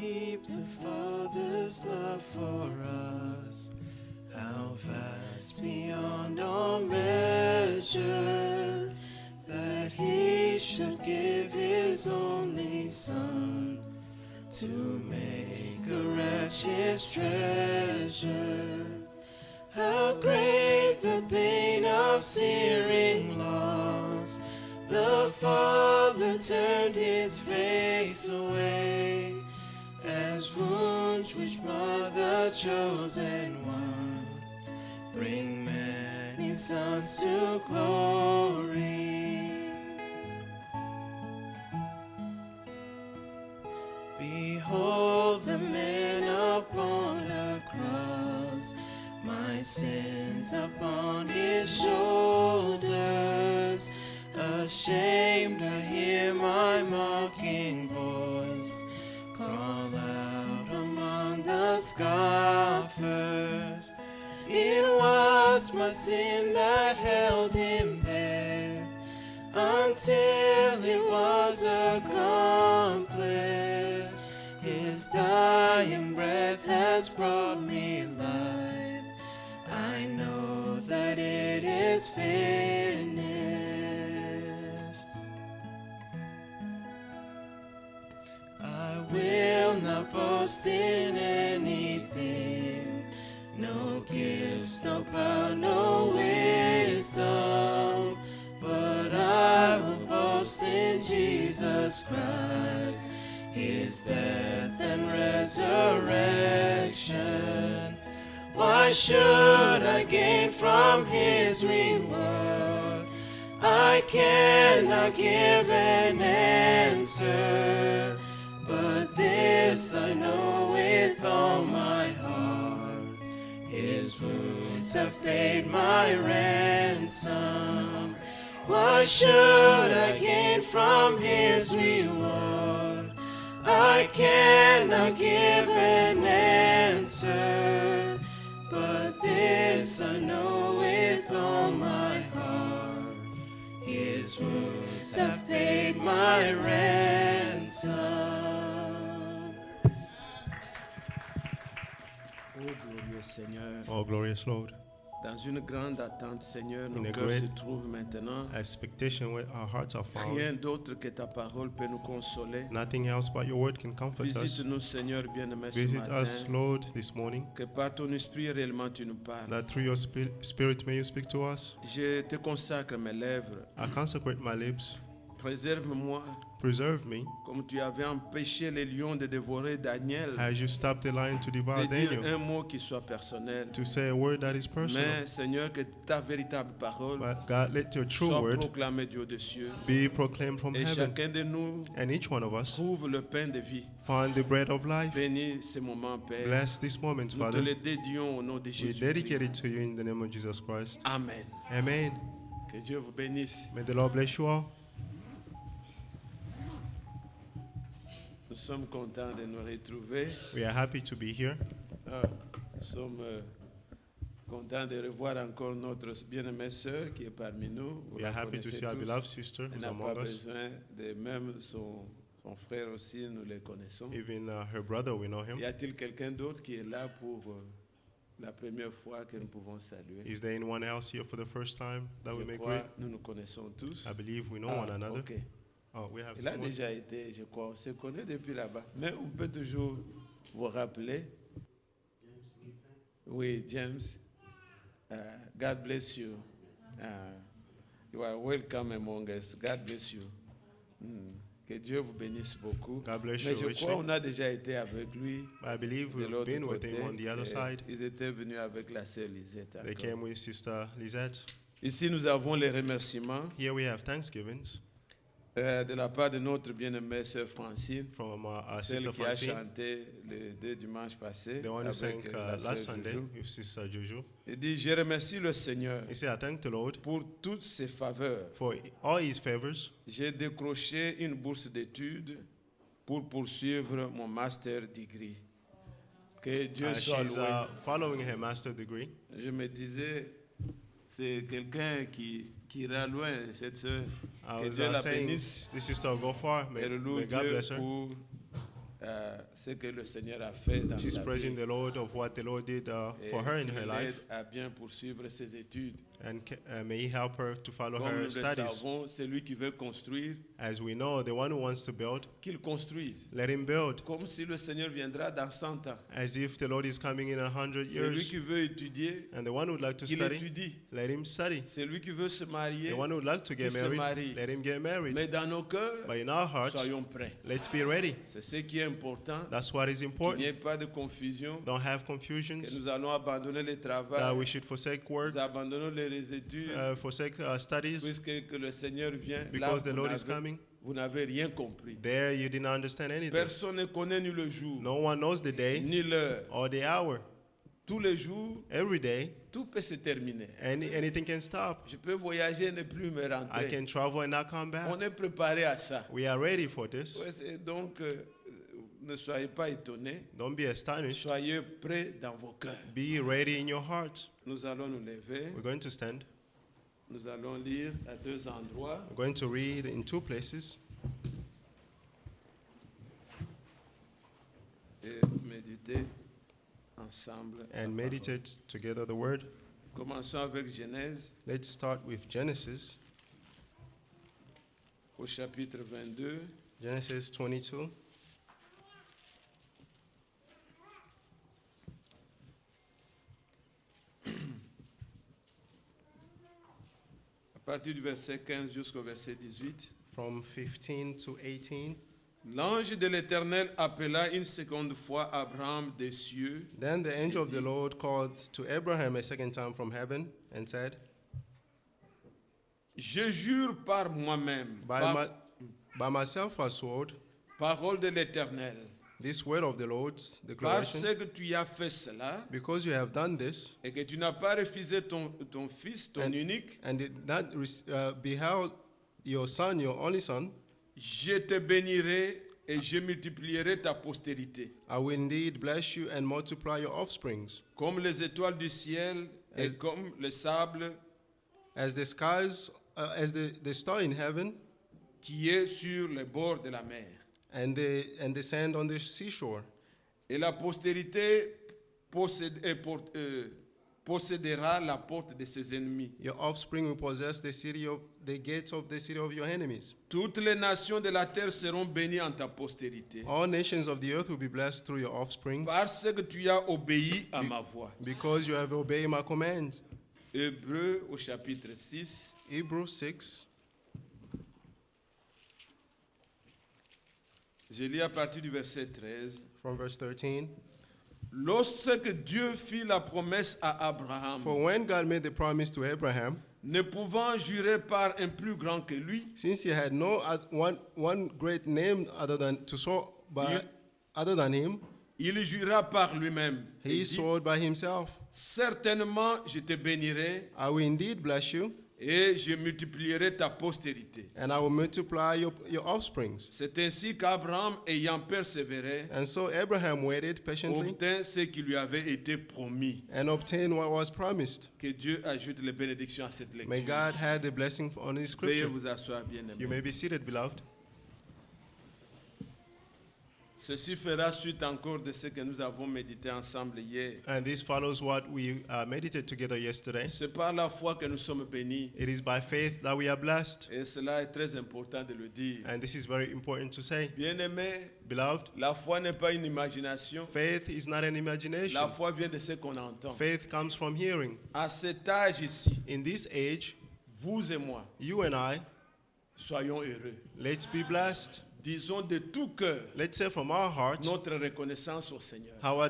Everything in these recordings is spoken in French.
deep the Father's love for us, how vast beyond all measure, that He should give His only Son to make a wretch His treasure. How great the pain of searing loss! The Father turned His face away, as wounds which mar the chosen one bring many sons to glory. Behold the man upon the cross, my sins upon His shoulders. Ashamed, I hear my mocking voice call out among the scoffers. It was my sin that held Him there until it was accomplished. His dying breath has brought me life. I know that it is finished. I will not boast in anything, no gifts, no power, no wisdom, but I will boast in Jesus Christ, His death and resurrection. Why should I gain from His reward? I cannot give an answer, but this I know with all my heart, His wounds have paid my ransom. What should I gain from His reward? I cannot give an answer, but this I know with all my heart, His wounds have paid my ransom. Oh glorieux Seigneur, Oh, glorious Lord, dans une grande attente, Seigneur, In nos a cœurs se great trouvent maintenant. expectation where our hearts are Rien found. d'autre que ta parole peut nous consoler. Nothing else but your word can comfort us. Visite-nous, Seigneur bien-aimé, ce Visit us, matin. Lord, this morning, Que par ton esprit réellement tu nous parles. that through your spirit may you speak to us. Je te consacre mes lèvres. I consecrate my lips. Préserve-moi Preserve me, comme tu avais empêché les lions de dévorer Daniel. as you stopped the lion to devour De dire Daniel, un mot qui soit personnel. to say a word that is personal. Mais Seigneur, que ta véritable parole But God, let your true soit word proclamée du haut des cieux. be proclaimed from Et heaven, chacun de nous and each one of us trouve le pain de vie. find the bread of life. Bénis ce moment, Père. Bless this moment, Nous te Father. le dédions au nom de We Jésus. dedicate it to you in the name of Jesus Christ. Amen. Amen. Que Dieu vous bénisse. May the Lord bless you all. Nous sommes contents de nous retrouver. We are happy to be here. Nous sommes contents de revoir encore notre bien-aimée sœur qui est parmi nous. Vous We la are happy to connaissez see our tous. beloved sister Elle who's n'a pas among us. besoin de même son frère aussi, nous le connaissons. Even her brother, we know him. Y a-t-il quelqu'un d'autre qui est là pour la première fois que nous pouvons saluer? Is there anyone else here for the first time that we Je may crois greet? nous nous connaissons tous. I believe we know one another. Ok. Oh, we have Il a someone. déjà été, je crois, on se connaît depuis là-bas. Mais on peut toujours vous rappeler. Oui, James. God bless you. You are welcome among us. God bless you. Que Dieu vous bénisse beaucoup. God bless Mais you je richly. crois qu'on a déjà été avec lui I believe de we've l'autre been with côté. him on the other Et side. Ils étaient venus avec la sœur Lisette. They encore. came with Sister Lisette. Ici, nous avons les remerciements Here we have thanksgivings de la part de notre bien-aimée sœur Francine. from our Celle Sister qui a Francine, chanté les 2 dimanches passés the one who sang avec la sœur last Sunday Joujou. with Sister Juju. Il dit, je remercie le Seigneur He said, I thank the Lord pour toutes ses faveurs. for all his favors. J'ai décroché une bourse d'études pour poursuivre mon master degree. Que Dieu soit She's loué. following her master degree. Je me disais, c'est quelqu'un qui ira loin, cette sœur. I Que was Dieu la saying, bénisse. this sister will go far. May Elle loue God Dieu bless her. pour ce que le Seigneur a fait dans She's sa praising vie. the Lord of what the Lord did Et for her in qu'il her l'aide life. à bien poursuivre ses études. And may He help her to follow Comme her nous le studies. savons, celui qui veut construire, As we know, the one who wants to build, qu'il construise. let him build. Comme si le Seigneur viendra dans 100 ans. As if the Lord is coming in 100 Celui years. qui veut étudier, And the one who would like to qu'il study, étudie. let him study. Celui qui veut se marier, The one who would like to get qu'il se marie. married, let him get married. mais dans nos cœurs, But in our hearts, soyons prêts. let's be ready. C'est ce qui est important. That's what is Qu'il n'y important. ait pas de confusion. Don't have Que confusions. nous allons abandonner le That travail. we should forsake work, Nous abandonnons les études. forsake studies, Puisque que le Seigneur vient, là, because the Lord is coming. vous n'avez rien compris. There you didn't understand anything. Personne ne connaît ni le jour, No one knows the day ni l'heure. or the hour. Tous les jours, Every day, tout peut se terminer. anything can stop. Je peux voyager et ne plus me I rentrer. can travel and not come On back. est préparé à ça. We are ready for this. Ouais, donc, ne soyez pas étonnés. Don't be astonished. Soyez prêts dans vos cœurs. Be ready in your heart. Nous allons nous lever. We're going to stand. Nous allons lire à deux endroits. We're going to read in two places Et méditer ensemble. la and parole. meditate together the word. Commençons avec Genèse Let's start with Genesis. au chapitre 22. Genesis 22. À partir du verset 15 jusqu'au verset 18. From 15 to 18. L'ange de l'Éternel appela une seconde fois Abraham des cieux. Then the angel of the Lord called to Abraham a second time from heaven and said, Je jure par moi-même, By myself I swore, parole de l'Éternel, this word of the Lord's parce declaration, que tu as fait cela because you have done this, et que tu n'as pas refusé ton fils, ton unique, and did not beheld your son, your only son, je te bénirai et je multiplierai ta postérité, I will indeed bless you and multiply your offsprings, comme les étoiles du ciel et As- comme le sable as the skies, as the star in heaven, qui est sur les bords de la mer. and the sand on the seashore. Et la postérité possédera la porte de ses ennemis. Your offspring will possess the gates of the city of your enemies. Toutes les nations de la terre seront bénies en ta postérité, All nations of the earth will be blessed through your offspring, parce que tu as obéi à ma voix. because you have obeyed my command. Hébreux au chapitre 6, Hebrews 6. je lis à partir du verset 13. From verse 13. Lorsque Dieu fit la promesse à Abraham, For when God made the promise to Abraham, ne pouvant jurer par un plus grand que lui, since he had no one great name other than to soar by You- other than him, il jura par lui-même. et he dit, soared by himself. certainement, je te bénirai I will indeed bless you, et je multiplierai ta postérité. and I will multiply your offsprings. C'est ainsi qu'Abraham, ayant persévéré, And so Abraham waited patiently obtint ce qui lui avait été promis. and obtained what was promised. Que Dieu ajoute les bénédictions à cette May lecture. God have the blessing on his Veuillez scripture. vous asseoir, bien-aimés. You may be seated, beloved. Ceci fera suite encore de ce que nous avons médité ensemble hier. And this follows what we meditated together yesterday. C'est par la foi que nous sommes bénis. It is by faith that we are blessed. Et cela est très important de le dire. And this is very important to say. Bien-aimés, Beloved, la foi n'est pas une imagination. faith is not an imagination. La foi vient de ce qu'on entend. Faith comes from hearing. À cet âge ici, In this age, vous et moi, you and I, soyons heureux. let's be blessed. Disons de tout cœur Let's say from our hearts notre reconnaissance au Seigneur. our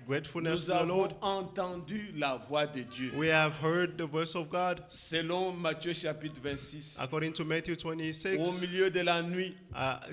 gratefulness Nous to the Lord. avons entendu la voix de Dieu. We have heard the voice of God. Selon Matthieu chapitre 26, According to Matthew au 26, milieu de la nuit,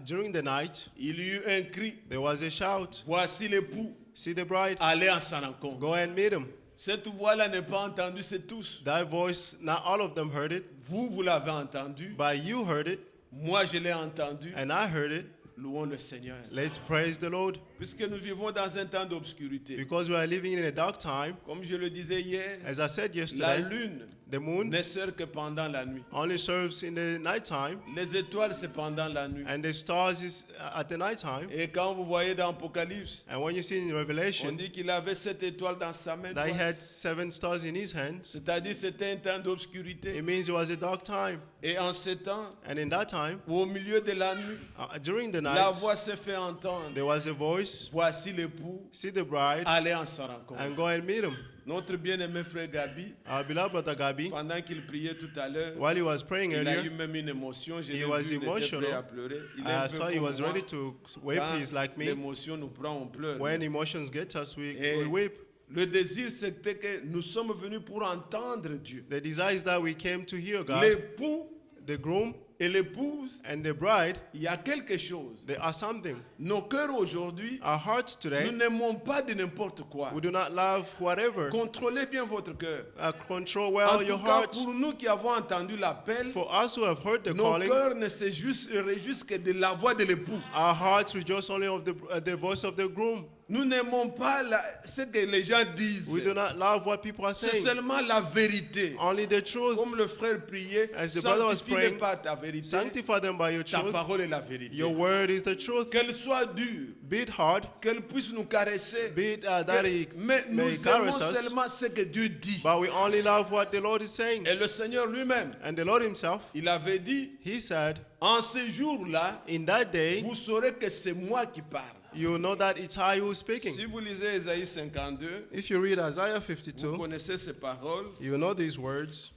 during the night, il y eut un cri. there was a shout, Voici l'époux, see the bride, allez en sa rencontre. go and meet him. Cette voix-là n'est pas entendue, c'est tous. That voice, not all of them heard it, Vous l'avez entendu. but you heard it, Moi, je l'ai entendu. and I heard it. Louons le Seigneur. Let's praise the Lord. Puisque nous vivons dans un temps d'obscurité. Because we are living in a dark time. Comme je le disais hier, As I said la yesterday, lune the moon ne sert que pendant la nuit. only serves in the nighttime, Les étoiles, c'est pendant la nuit. and the stars is at the nighttime. Et quand vous voyez dans Apocalypse, And when you see in on Revelation dit qu'il avait 7 étoiles dans sa main that he droite. had 7 stars in his hands, C'est-à-dire c'était un temps d'obscurité. it means it was a dark time. Et en ce temps, And in that time, au milieu de la nuit, during the la night, voix s'est fait entendre. there was a voice, Voici l'époux, see the bride, allez en sa rencontre. and go and meet him. Notre bien-aimé frère Gabi, Our beloved brother Gabi, pendant qu'il priait tout à l'heure, while he was praying il a eu earlier, même une émotion. Je he l'ai was vu, il était emotional. prêt à pleurer. Il est I un peu saw he comme was moi. ready to weep. Quand He's like me. l'émotion nous prend, on pleure. When emotions get us, Et we weep. le désir, c'était que nous sommes venus pour entendre Dieu. The desire is that we came to hear God. L'époux The groom et l'épouse, and the bride, il y a quelque chose. they are something. Nos cœurs aujourd'hui, Our hearts nous today, n'aimons pas de n'importe quoi. we do not love whatever. Contrôlez bien votre cœur. Control En well your tout cas, heart. pour nous qui avons entendu l'appel, For us who have heard the nos calling, cœurs ne se réjouissent que de la voix de l'époux. our hearts rejoice only of the voice of the groom. Nous n'aimons pas ce que les gens disent. We do not love what people are C'est saying. seulement la vérité. Only the truth. Comme le frère priait, As the brother was sanctifie-les praying, par ta vérité. Sanctify them by your Ta truth. parole est la vérité. Your word is the truth. Qu'elle soit dure, Be it hard, qu'elle puisse nous caresser. be it that it Mais nous may aimons caress us, seulement ce que Dieu dit. but we only love what the Lord is saying. Et le Seigneur lui-même, And the Lord himself, il avait dit, he said, en ce jour-là, in that day, vous saurez que c'est moi qui parle. you will know that it's I who is speaking. Si vous lisez Ésaïe 52, If you read Isaiah vous 52, connaissez ces paroles. you will know these words.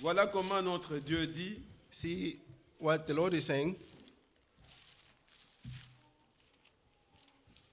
Voilà comment notre Dieu dit, See what the Lord is saying.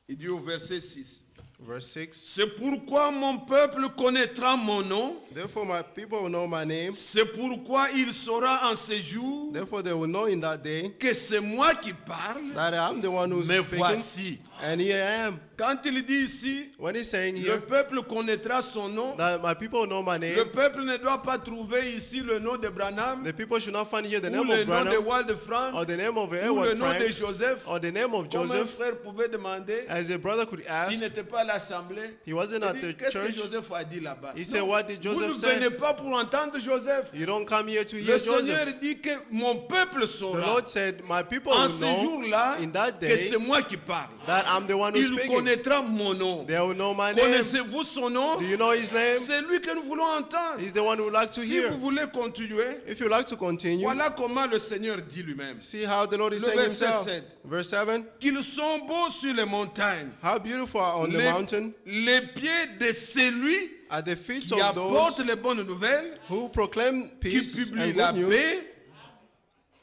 il dit au verset 6. Verse 6. C'est pourquoi mon peuple connaîtra mon nom. Therefore my people will know my name. C'est pourquoi il saura en ce jour Therefore they will know in that day que c'est moi qui parle. that I am the one who's Mais speaking. voici, And here I am. quand il dit ici, When he's saying le here peuple connaîtra son nom, that my people know my le name, peuple ne doit pas trouver ici le nom de Branham, the people should not find here the ou name le of nom de Branham Wald Frank, or the name of ou le Edward nom de Frank Joseph, or the name of comme un Joseph. frère pouvait demander. As a brother could Il ask, n'était pas à l'assemblée. he wasn't Il at dit, the qu'est-ce que church. Joseph a dit là-bas? He said, Non, what did vous Joseph ne say? venez pas pour entendre Joseph. You don't come here to Le hear Seigneur Joseph. dit que mon peuple The saura Lord said, my people en will ce know jour-là in that que day c'est moi qui parle. that I'm the one who's Il speaking. connaîtra mon nom. They will know my name. Connaissez-vous son nom? Do you know his name? C'est lui que nous voulons entendre. He's the one we would like to Si hear. vous voulez continuer, If you like to continue, voilà comment le Seigneur dit lui-même. see how the Lord is Le saying verset himself. 7. Verse 7. Qu'ils sont beaux sur les montagnes, How beautiful are on the mountain les pieds de celui at the feet qui of apporte those les bonnes nouvelles, who proclaim qui peace publie and la good news, paix,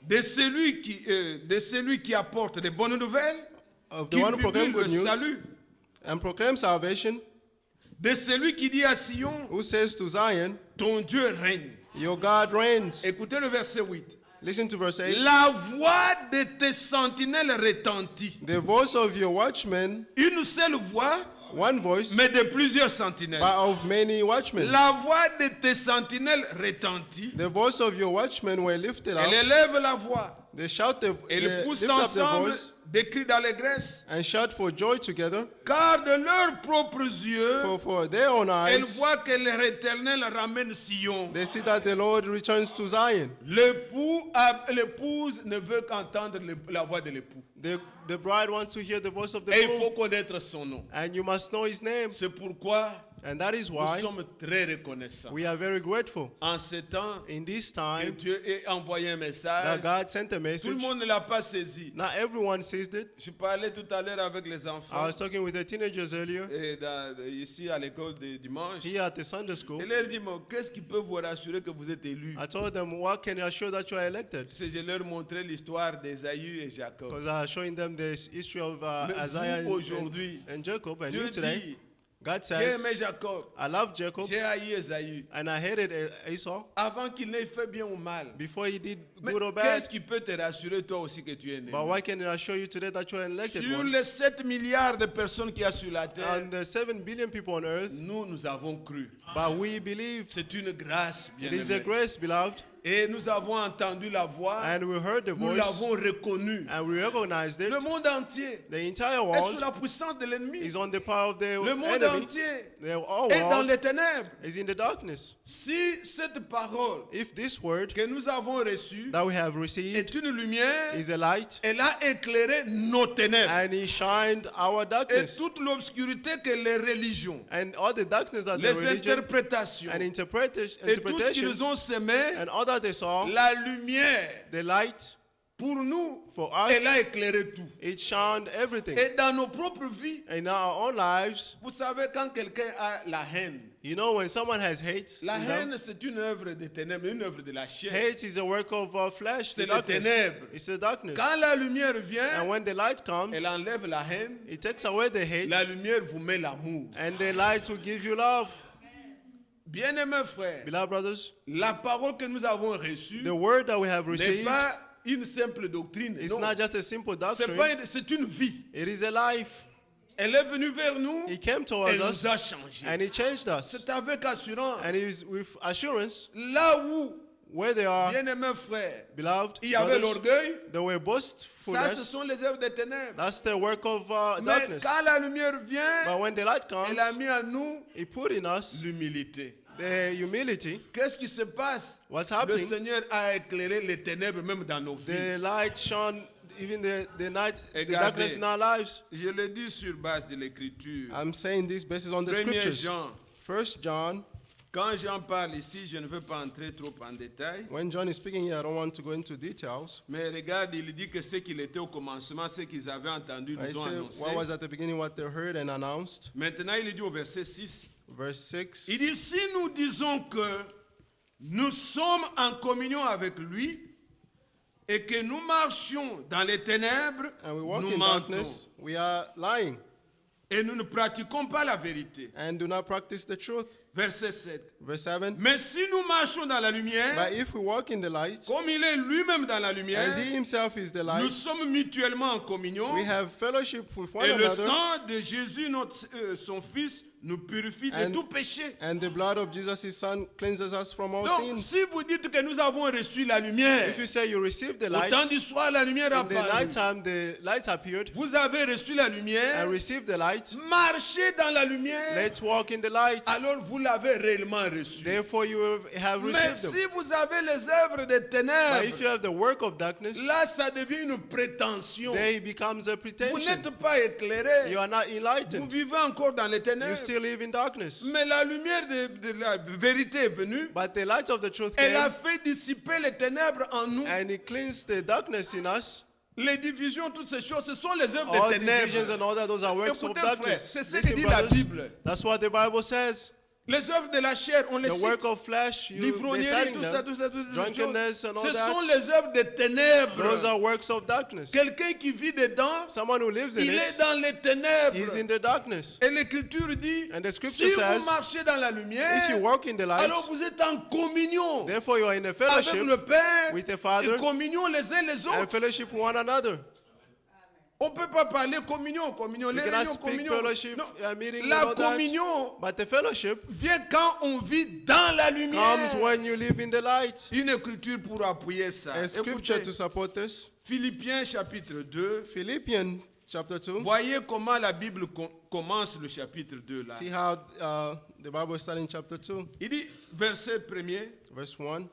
de celui qui apporte les bonnes nouvelles, of the qui one who publie proclaim le good news salut, and proclaim salvation, de celui qui dit à Sion, who says to Zion, ton Dieu règne. your God reigns. Écoutez le verset 8. Listen to verse 8. La voix de tes sentinelles retentit. The voice of your watchmen, Une seule voix, one voice, mais de plusieurs sentinelles. but of many watchmen. La voix de tes sentinelles retentit. The voice of your watchmen were lifted up. Elle élève la voix. They shout the, Elles they poussent lift up their ensemble voice des cris d'allégresse. and shout for joy together. Car de leurs propres yeux, For their own elles eyes, voient que l'Éternel ramène Sion. they see that the Lord returns to Zion. L'épouse ne veut qu'entendre la voix de l'époux. The bride wants to hear the voice of the Et il faut groom, connaître son nom. and you must know his name. C'est pourquoi And that is nous why sommes très reconnaissants. we are very grateful. En ce temps, In this que time Dieu ait envoyé un that message, God sent a tout le message, monde ne l'a pas saisi. not everyone sees it. Je parlais tout à l'heure avec les I enfants was talking with the teenagers earlier ici à l'école de dimanche. here at the Sunday school. Et leur dit, mais qu'est-ce qui peut vous rassurer que vous êtes élus? I told them, what can assure that you are elected? C'est je leur montrais l'histoire d'Ésaü et Jacob. Because I was showing them the history of Mais Isaiah vous, aujourd'hui, and Jacob. And Dieu you today, dit, God j'ai says, aimé Jacob, I love Jacob j'ai haï Ésaü. and I hated Esau Avant qu'il n'ait fait bien ou mal. before he did Mais good or qu'est-ce bad. qui peut te rassurer toi aussi que tu es né? But why can I assure you today that you are elected Sur one? les 7 milliards de personnes qu'il y a sur la terre, And the 7 billion people on earth, nous avons cru. but we believe C'est une grâce, bien it is a aimé. grace, beloved. Et nous avons entendu la voix, and we heard the nous voice, l'avons reconnue. and we recognized it. Le monde entier The entire est sous world la puissance de l'ennemi. is on the power of the Le monde enemy. entier The whole est dans world les ténèbres. is in the darkness. Si cette parole If this word que nous avons reçue that we have received est une lumière, is a light, elle a éclairé nos ténèbres. and he shined our Et darkness, toute l'obscurité que les religions, and all the darkness that the les religion interprétations and et tout ce qu'ils ont interpretations semé, and all that they saw, la lumière, the light pour nous, for us, elle a éclairé tout. it shined everything. Et dans nos propres vies, In our own lives, vous savez, quand quelqu'un a la haine, you know, when someone has hate, la in them, haine, c'est une œuvre de ténèbres, une œuvre de la chair. hate is a work of flesh, the C'est les darkness. ténèbres. It's the darkness. Quand la lumière And vient, when the light comes, elle enlève la haine, it takes away the hate, la lumière vous met l'amour. and the light will give you love. Bien-aimés frères, Beloved brothers, la parole que nous avons reçue the word that we have n'est received, pas une simple doctrine. it's Non. not just a simple doctrine, C'est une vie. it is a life. Elle est venue vers nous, He came elle towards nous us, a changé. and he changed us. C'est avec assurance. And it is with assurance, Là où, where they are, bien-aimés frères, beloved il y avait brothers, l'orgueil, there were ça ce boastfulness. sont les œuvres des ténèbres. That's the work of Mais darkness. quand la lumière vient, But when the light comes, elle a mis en nous he put in us l'humilité. the humility. Qu'est-ce qui se passe? What's Le happening? Seigneur a éclairé les ténèbres même dans nos vies. The light shone, even the night, the Regardez. darkness in our lives. Je le dis sur base de l'écriture. I'm saying this based on the 1er scriptures. Jean. 1 John, Quand j'en parle ici, je ne veux pas entrer trop en détail. when John is speaking here, I don't want to go into details. Mais regarde, il dit que ce qu'il était au commencement, ce qu'ils avaient entendu, I nous ont say annoncé. what was at the beginning, what they heard and announced. Maintenant, il dit au verset 6. Verse 6. Il dit, si nous disons que nous sommes en communion avec lui et que nous marchions dans les ténèbres, And we walk nous in mentons. darkness, we are lying Et nous ne pratiquons pas la vérité. and do not practice the truth. Verset 7. Verse 7. Mais si nous marchons dans la lumière, But if we walk in the light, comme il est lui-même dans la lumière, as he himself is the nous light, sommes mutuellement en communion. we have fellowship with one Et le another, sang de Jésus, son Fils, nous purifie de And- tout péché. and the blood of Jesus, his son, cleanses us from all Donc, sins. si vous dites que nous avons reçu la lumière, If you say you received the au light, temps du soir, la lumière in the apparaît. nighttime the light appeared, Vous avez reçu la lumière, and received the light, marchez dans la lumière, let's walk in the light. alors vous l'avez réellement reçu. Therefore you have Mais received si them. vous avez les œuvres des But if ténèbres, you have the work of darkness, là, ça devient une prétention. there it becomes a Vous pretension. n'êtes pas éclairé. You are not Vous enlightened. vivez encore dans les You ténèbres. still live in darkness. Mais la lumière de la vérité est venue. But the light of the truth Elle a came, fait dissiper les ténèbres en nous. and it cleansed the darkness in us. Les divisions, toutes ces choses, ce sont les œuvres All des divisions ténèbres. and all that, those are works of Écoutez, frère, darkness. c'est ce que Listen, dit la brothers, Bible. that's what the Bible says. Les œuvres de la chair, on les The cite. work of flesh, you L'ivrognerie, deciding tout ça, them, tout ça, toutes ces drunkenness choses. and all Ce sont that, les œuvres des those ténèbres. are works of darkness. Quelqu'un qui vit dedans, Someone who lives in il est it dans les ténèbres. is in the darkness. Et l'Écriture dit, And the si scripture vous says, marchez dans la if you lumière, walk in the light, alors vous êtes en communion therefore you are in a avec fellowship le Père with the et Father communion les uns les and autres. fellowship with one another. On ne peut pas parler communion, You les cannot réunions speak communion. fellowship, Non. meeting and La all that. communion But the fellowship vient quand on vit dans la lumière. comes when you live in the light. Une écriture pour appuyer ça. A scripture Écoutez, to support this. Philippiens chapitre 2. Philippians chapter 2. Voyez comment la Bible commence le chapitre 2 là. See how the Bible starts in chapter 2, Il dit, verset 1er, verse 1.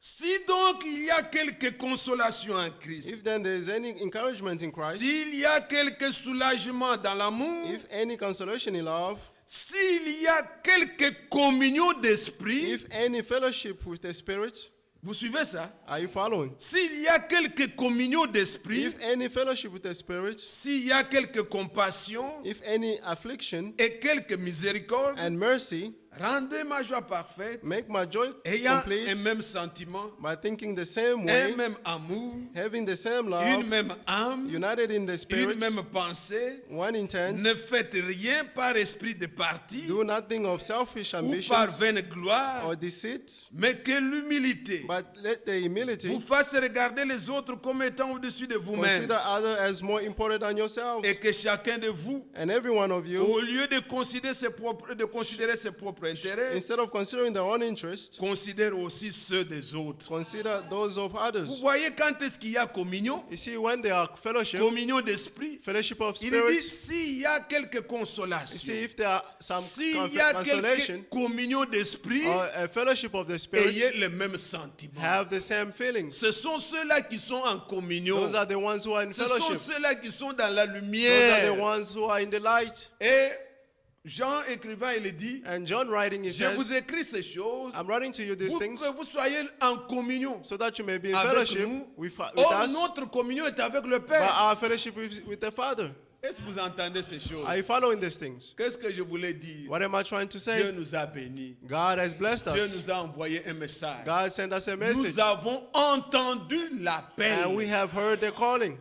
si donc il y a quelque consolation en Christ, If then there is any encouragement in Christ, s'il y a quelque soulagement dans l'amour, if any consolation in love, s'il y a quelque communion d'esprit, if any fellowship with the Spirit, vous suivez ça? are you following? S'il y a quelque communion d'esprit, If any fellowship with the Spirit, s'il y a quelque compassion if any affliction et quelque miséricorde, and mercy, rendez ma joie parfaite, make my joy ayant un complete même sentiment, by thinking the same un way, même amour, having the same une love, même âme, united in the une Spirit, même pensée. one intent. Ne faites rien par esprit de parti Do nothing of selfish ou par ambitions vaine gloire, or deceit, mais que l'humilité but let the humility vous fasse regarder les autres comme étant au-dessus de vous-même, consider others as more important than yourselves. et que chacun de vous, And every one of you, au lieu de considérer ses propres propre intérêt, instead of considering their own interest, considère aussi ceux des autres. consider those of Vous others. voyez quand est-ce qu'il y a communion, You see, when they are fellowship, communion d'esprit, fellowship of il dit spirits, s'il y a quelques you consolations, see, if there are some s'il y a consolation quelques communion d'esprit, or a fellowship of the spirits, ayez le même sentiment. have the same feelings. Ce sont ceux-là qui sont en communion. Those are the ones who are in Ce sont fellowship. ceux-là qui sont dans la Those are the lumière. ones who are in the light. Et Jean écrivant, il dit, And John writing, he je vous says, écris ces choses I'm writing to you these pour things que vous soyez en communion so that you may be in avec fellowship nous. with Or, us, notre communion est avec le but Père. our fellowship with the Father. Est-ce que vous entendez ces choses? Are you following these things? Qu'est-ce que je voulais dire? What am I trying to Dieu say? nous a bénis. God has blessed Dieu us. nous a envoyé un message. God sent us a message. Nous avons entendu And we l'appel. have heard the calling.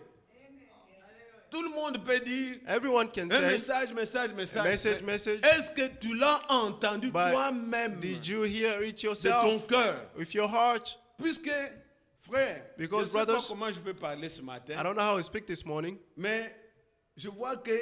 Tout le monde peut dire Everyone can un say, message, message, message. message. Est-ce que tu l'as entendu But toi-même did you hear it de ton yourself cœur? with your heart? Puisque, frère, Because, je ne sais pas brothers, comment je vais parler ce I matin, don't know how I speak this morning, mais je vois que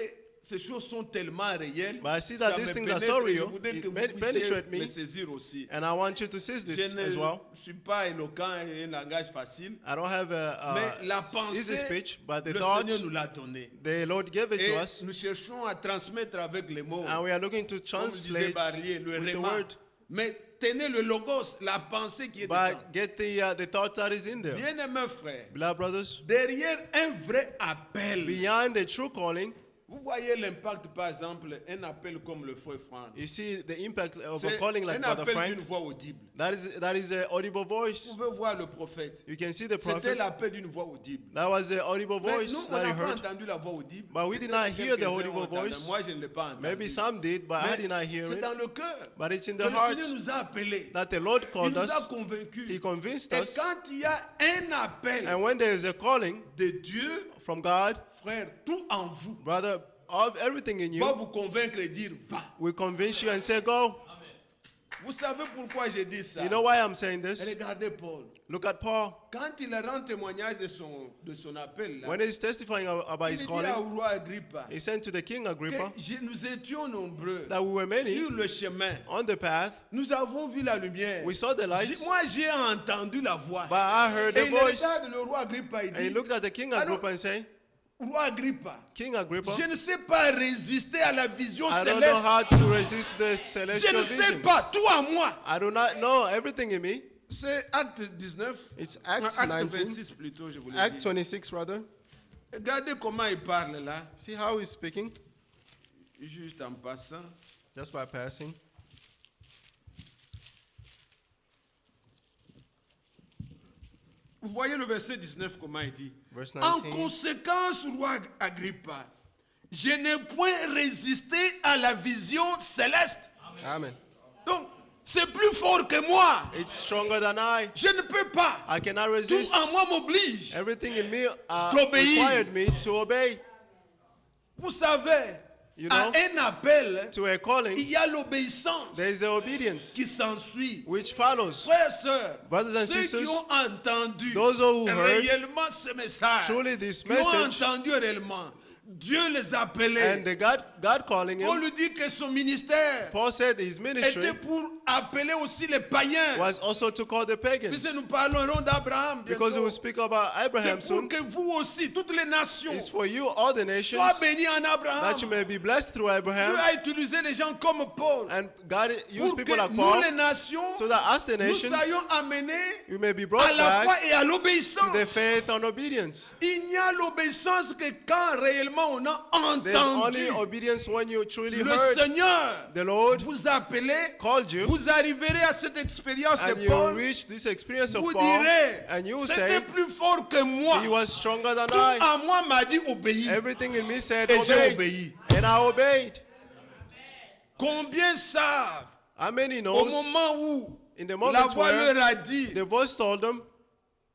ces choses sont tellement réelles. but I see that ça these me things are pénètre so et je real. voudrais que It vous puissiez penetrate me me, saisir aussi. and I want you to seize Je this ne as well. suis pas éloquent et un langage facile, I don't have mais la easy pensée, speech, but the le thought, Seigneur nous l'a donnée. the Lord gave it Et to us, nous cherchons à transmettre avec les mots, and we are looking to comme disait translate Barrier, le with the réma. word. Mais tenez le logos, la pensée qui est dedans. But get the thought that is in there. Bien-aimés frères, Beloved brothers, derrière un vrai appel, beyond the true calling, vous voyez l'impact, par exemple, un appel comme le frère Franck. you see the impact of a C'est calling like un Brother appel Frank. d'une voix audible. That is an audible voice. Vous pouvez voir le prophète. You can see the C'était prophet. l'appel d'une voix audible. That was the audible Mais voice nous, on that he n'a pas heard. entendu la voix audible. But we did Peut-être not hear the quelques-uns audible ont entendu. voice. Moi, je ne l'ai pas entendu. Maybe some did, but I Mais did not hear c'est it. dans le cœur But it's in que the le heart Seigneur nous a appelés. that the Lord Il called nous a us. convaincus. He convinced Et us. quand il y a un appel And when there is a calling de Dieu, from God, frère, tout en vous brother, of everything in va you vous convaincre et dire va. will convince you and say, go. Vous savez pourquoi j'ai dit ça? You know why I'm saying this? Regardez Paul. Look at Paul. Quand il rend témoignage de son appel, là, When he's testifying about il his dit calling, au roi Agrippa he said to the king que Agrippa nous étions nombreux that we were many sur le chemin. on the path. Nous avons vu la lumière. We saw the lights, Moi, j'ai entendu la voix. but I heard Et the il voice. regarde le roi Agrippa, il And he dit, looked at the king Alors, Agrippa and said, roi Agrippa, King Agrippa, je ne sais pas résister à la vision I don't know céleste. how to resist the Je celestial ne sais vision. pas, tout à moi. I do not know everything in me. C'est Acte 19. It's Non, Acts Acte 19, 26 plutôt, je voulais Act dire. 26 rather. Regardez comment il parle là, See how he's speaking, juste en passant. just by passing. Vous voyez le verset 19, comment il dit. Verse En 19. conséquence, roi Agrippa, je n'ai point résisté à la vision céleste. Amen. Donc, c'est plus fort que moi. It's stronger than I. Je ne peux pas. I cannot Tout resist. en moi m'oblige. Everything in me D'obéir. required me to obey. Vous savez, You à know, un appel, to a calling, il y a l'obéissance there is the obedience qui s'ensuit. which follows. Frères, sœurs, Brothers and ceux sisters, qui ont entendu those who heard réellement ce message, truly this qui ont message, entendu réellement, Dieu les and appelait. the God calling On him, lui dit que son ministère Paul said his ministry était pour appeler aussi les païens. was also to call the pagans. Puisque nous parlerons d'Abraham Because we bientôt. will speak about Abraham C'est pour soon. que vous aussi, toutes les nations, It's for you, all the nations, soient bénies en Abraham. that you may be blessed through Dieu Abraham. a utilisé les gens comme Paul And God used pour people que like nous, Paul les nations, so that us, the nous nations, soyons amenés you may be à brought la foi back et à to l'obéissance. the faith and obedience. Il n'y a l'obéissance que quand réellement on a There's only entendu obedience when you truly le heard Seigneur the Lord vous appeler, called you, vous arriverez à cette expérience and de you Paul, reach this experience of vous Paul, direz, and you c'était say, plus fort que moi. he was stronger than Tout I. en moi m'a dit obéir. Everything in me said, Et j'ai obey. obéi. And I obeyed. Combien savent How many au knows moment où in the la moment voix where leur a dit the voice told them